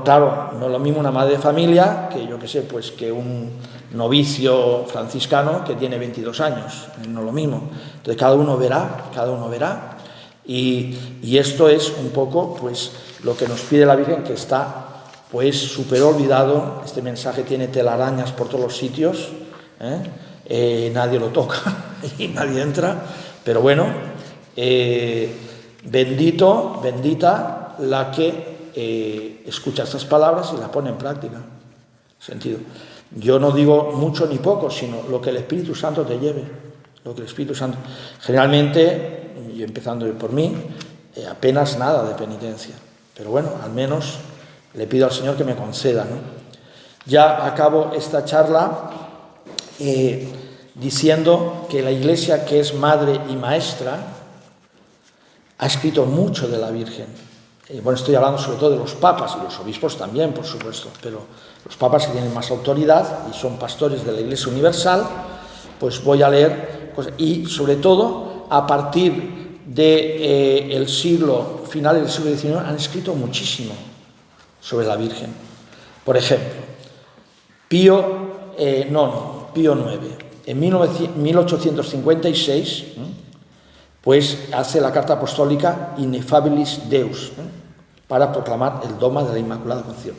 Claro, no es lo mismo una madre de familia que, yo qué sé, pues que un novicio franciscano que tiene 22 años, no es lo mismo. Entonces cada uno verá, y esto es un poco, pues, lo que nos pide la Virgen, que está, pues, súper olvidado. Este mensaje tiene telarañas por todos los sitios, nadie lo toca y nadie entra, pero bueno, bendita la que escucha estas palabras y las pone en práctica. Sentido. Yo no digo mucho ni poco, sino lo que el Espíritu Santo te lleve, lo que el Espíritu Santo. Generalmente, y empezando por mí, apenas nada de penitencia, pero bueno, al menos le pido al Señor que me conceda, ¿no? Ya acabo esta charla diciendo que la Iglesia, que es madre y maestra, ha escrito mucho de la Virgen. Bueno, estoy hablando sobre todo de los papas y los obispos también, por supuesto, pero los papas, que tienen más autoridad y son pastores de la Iglesia Universal, pues voy a leer cosas. Y sobre todo a partir del siglo, finales del siglo XIX, han escrito muchísimo sobre la Virgen. Por ejemplo, Pío IX, en 1856, pues hace la carta apostólica Ineffabilis Deus, para proclamar el dogma de la Inmaculada Concepción.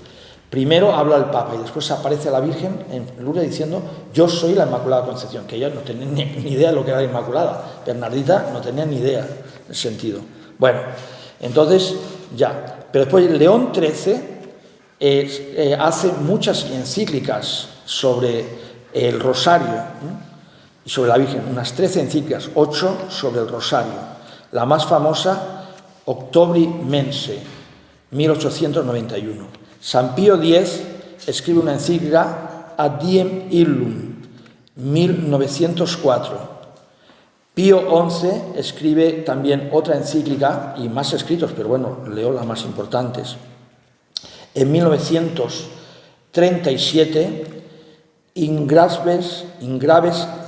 Primero habla el Papa y después aparece la Virgen en Lourdes diciendo: yo soy la Inmaculada Concepción, que ella no tenía ni idea de lo que era la Inmaculada. Bernardita no tenía ni idea del sentido. Bueno, entonces ya. Pero después León XIII hace muchas encíclicas sobre el rosario y sobre la Virgen, unas 13 encíclicas, 8 sobre el rosario. La más famosa, Octobri Mense, 1891. San Pío X escribe una encíclica, Ad Diem Illum, 1904. Pío XI escribe también otra encíclica, y más escritos, pero bueno, leo las más importantes. En 1937, In graves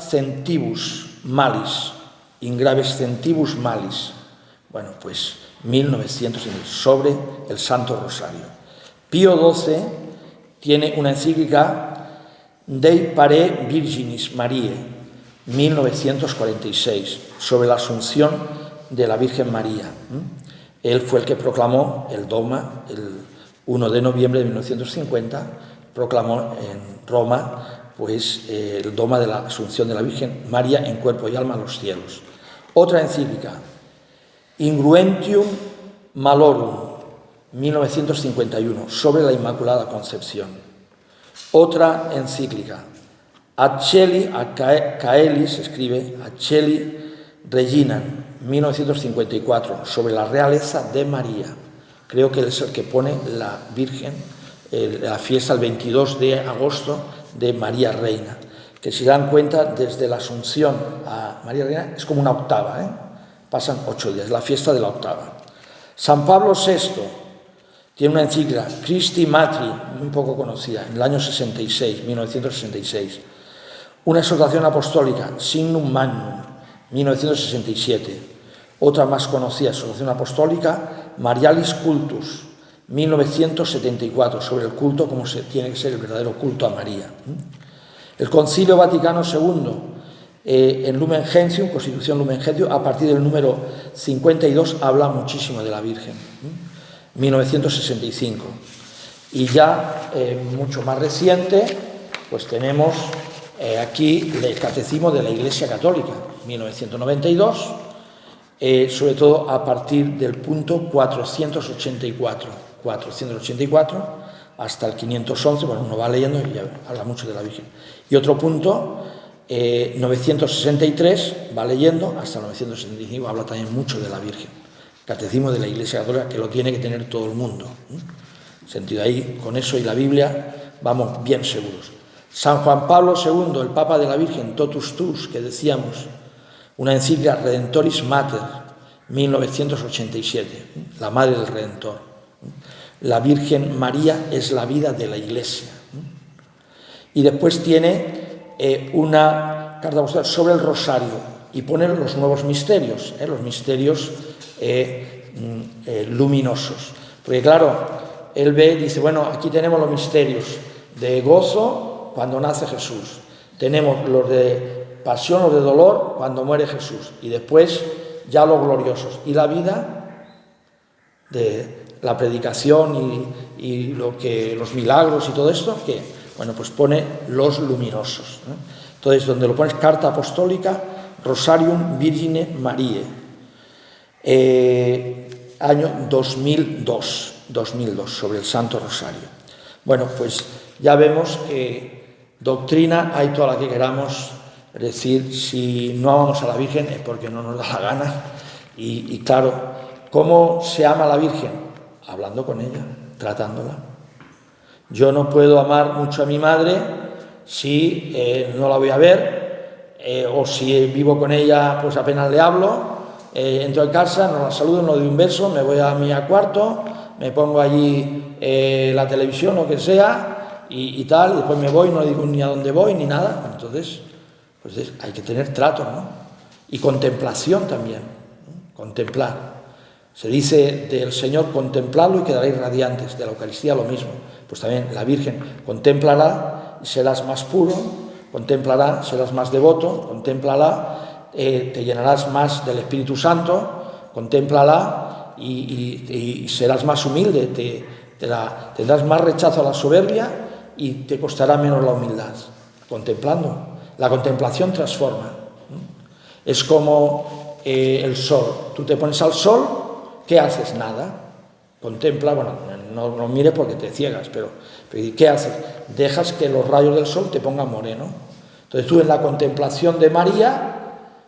centibus malis. Bueno, pues 1900, sobre el Santo Rosario. Pío XII tiene una encíclica, Dei Pare Virginis Mariae, 1946, sobre la Asunción de la Virgen María. Él fue el que proclamó el dogma, el 1 de noviembre de 1950, proclamó en Roma pues el dogma de la Asunción de la Virgen María en cuerpo y alma a los cielos. Otra encíclica, Ingruentium Malorum, 1951, sobre la Inmaculada Concepción. Otra encíclica, Caelis, escribe Caeli Reginam, 1954, sobre la realeza de María. Creo que es el que pone la Virgen, la fiesta el 22 de agosto de María Reina, que si dan cuenta, desde la Asunción a María Reina es como una octava, pasan 8 días, la fiesta de la octava. San Pablo VI tiene una encíclica, Christi Matri, muy poco conocida, en el año 1966. Una exhortación apostólica, Signum Magnum, 1967. Otra más conocida, exhortación apostólica, Marialis Cultus, 1974, sobre el culto, como tiene que ser el verdadero culto a María. El Concilio Vaticano II, en Lumen Gentium, Constitución Lumen Gentium, a partir del número 52, habla muchísimo de la Virgen, 1965. Y ya, mucho más reciente, pues tenemos aquí el Catecismo de la Iglesia Católica, 1992, sobre todo a partir del punto 484 hasta el 511, bueno, uno va leyendo y ya habla mucho de la Virgen. Y otro punto, 963, va leyendo hasta 975, habla también mucho de la Virgen. Catecismo de la Iglesia Católica, que lo tiene que tener todo el mundo. Sentido ahí, con eso y la Biblia, vamos bien seguros. San Juan Pablo II, el Papa de la Virgen, Totus Tuus, que decíamos, una encíclica Redentoris Mater, 1987, la Madre del Redentor. La Virgen María es la vida de la Iglesia. Y después tiene una carta apostólica sobre el rosario y pone los nuevos misterios, los misterios luminosos. Porque claro, él ve, dice, bueno, aquí tenemos los misterios de gozo cuando nace Jesús. Tenemos los de pasión, los de dolor cuando muere Jesús. Y después ya los gloriosos. Y la vida de la predicación y los milagros y todo esto, que, bueno, pues pone los luminosos, ¿no? Entonces, donde lo pones, carta apostólica, Rosarium Virgine Mariae, año 2002, sobre el Santo Rosario. Bueno, pues ya vemos que doctrina hay toda la que queramos, es decir, si no amamos a la Virgen es porque no nos da la gana, y claro, ¿cómo se ama a la Virgen? Hablando con ella, tratándola. Yo no puedo amar mucho a mi madre si no la voy a ver, o si vivo con ella, pues apenas le hablo, entro en casa, no la saludo, no doy un beso, me voy a mi cuarto, me pongo allí la televisión, lo que sea, y tal, y después me voy, no digo ni a dónde voy, ni nada. Entonces, pues hay que tener trato, ¿no? Y contemplación también, ¿no? contemplar. Se dice del Señor, contempladlo y quedaréis radiantes. De la Eucaristía lo mismo. Pues también la Virgen, contémplala y serás más puro, contemplará, serás más devoto, contémplala, te llenarás más del Espíritu Santo, contémplala y serás más humilde, tendrás más rechazo a la soberbia y te costará menos la humildad. Contemplando. La contemplación transforma. Es como el sol. Tú te pones al sol, ¿qué haces? Nada. Contempla, bueno, no mires porque te ciegas, pero ¿qué haces? Dejas que los rayos del sol te pongan moreno. Entonces tú en la contemplación de María,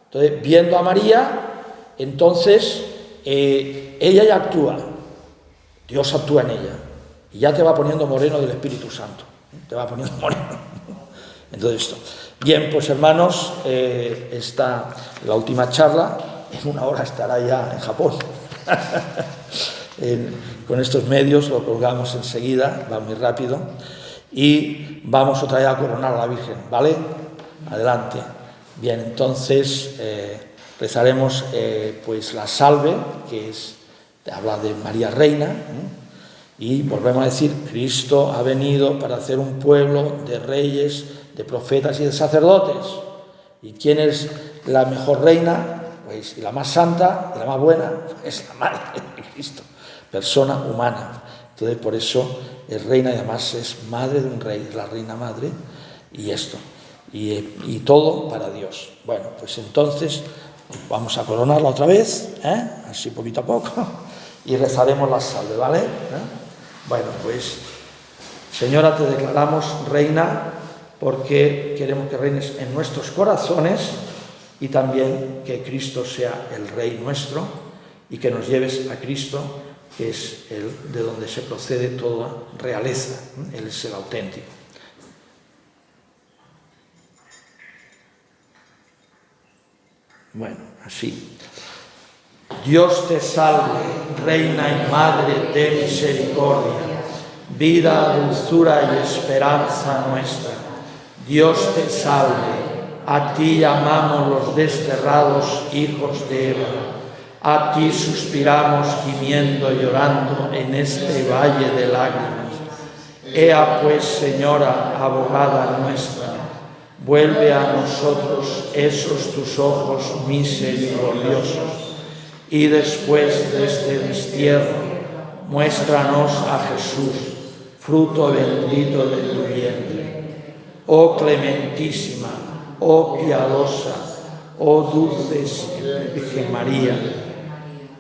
entonces viendo a María, entonces ella ya actúa, Dios actúa en ella y ya te va poniendo moreno del Espíritu Santo, te va poniendo moreno. Entonces esto. Bien, pues hermanos, está la última charla, en 1 hora estará ya en Japón. Con estos medios lo colgamos enseguida, va muy rápido, y vamos otra vez a coronar a la Virgen, ¿vale? Adelante. Bien, entonces rezaremos pues la salve, que habla de María Reina, y volvemos a decir, Cristo ha venido para hacer un pueblo de reyes, de profetas y de sacerdotes. ¿Y quién es la mejor reina? Pues, y la más santa y la más buena es la Madre de Cristo, persona humana. Entonces, por eso es reina y además es madre de un rey, es la reina madre, y esto, y todo para Dios. Bueno, pues entonces vamos a coronarla otra vez, así poquito a poco, y rezaremos la salve, ¿vale? Bueno, pues, Señora, te declaramos reina porque queremos que reines en nuestros corazones y también que Cristo sea el Rey nuestro y que nos lleves a Cristo, que es el de donde se procede toda realeza. Él es el auténtico. Bueno, así. Dios te salve, Reina y Madre de misericordia, vida, dulzura y esperanza nuestra. Dios te salve, a ti llamamos los desterrados hijos de Eva, a ti suspiramos gimiendo y llorando en este valle de lágrimas. Ea pues, Señora, abogada nuestra, vuelve a nosotros esos tus ojos misericordiosos, y después de este destierro, muéstranos a Jesús, fruto bendito de tu vientre. Oh clementísima, oh piadosa, oh dulce Virgen María,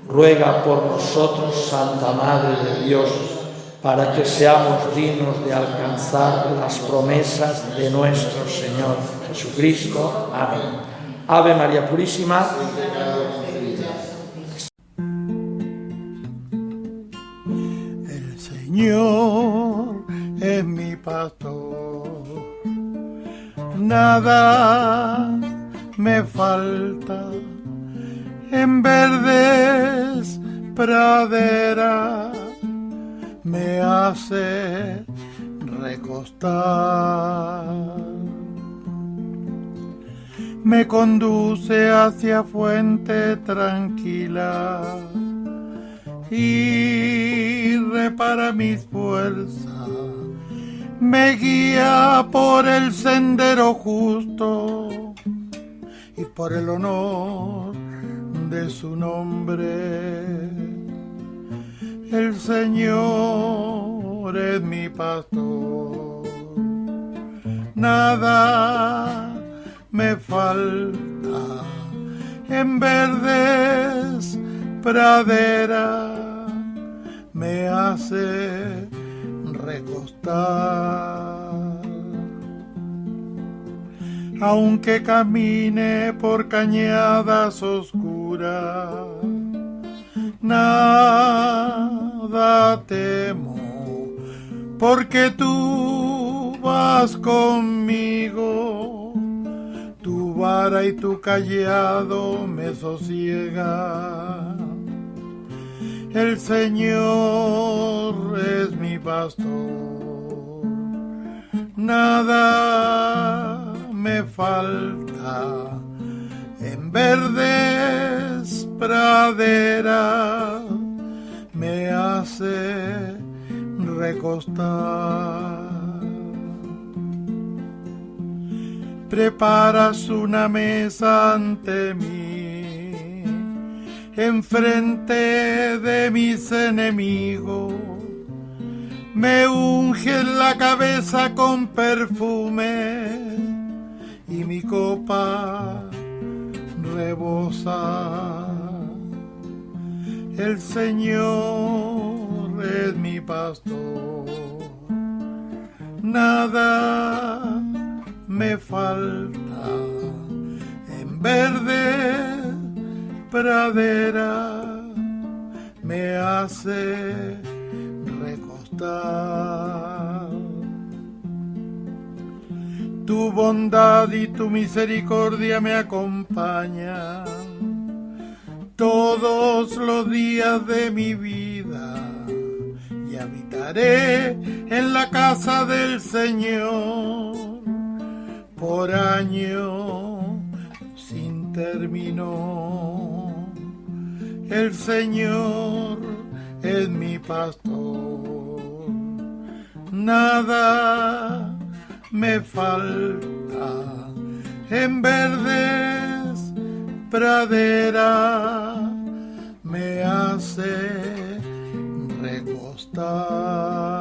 ruega por nosotros, Santa Madre de Dios, para que seamos dignos de alcanzar las promesas de nuestro Señor Jesucristo. Amén. Ave María Purísima. El Señor es mi pastor, nada me falta, en verdes praderas me hace recostar, me conduce hacia fuente tranquila y repara mis fuerzas, me guía por el sendero justo y por el honor de su nombre. El Señor es mi pastor, nada me falta, en verdes praderas me hace recostar. Aunque camine por cañadas oscuras, nada temo, porque tú vas conmigo, tu vara y tu cayado me sosiegan. El Señor es mi pastor, nada me falta, en verdes pradera me hace recostar. Preparas una mesa ante mí, enfrente de mis enemigos. Me unges la cabeza con perfume y mi copa rebosa. El Señor es mi pastor, nada me falta. En verde pradera me hace recostar. Tu bondad y tu misericordia me acompañan todos los días de mi vida, y habitaré en la casa del Señor por año sin término. El Señor es mi pastor, nada me falta. En verdes pradera me hace recostar.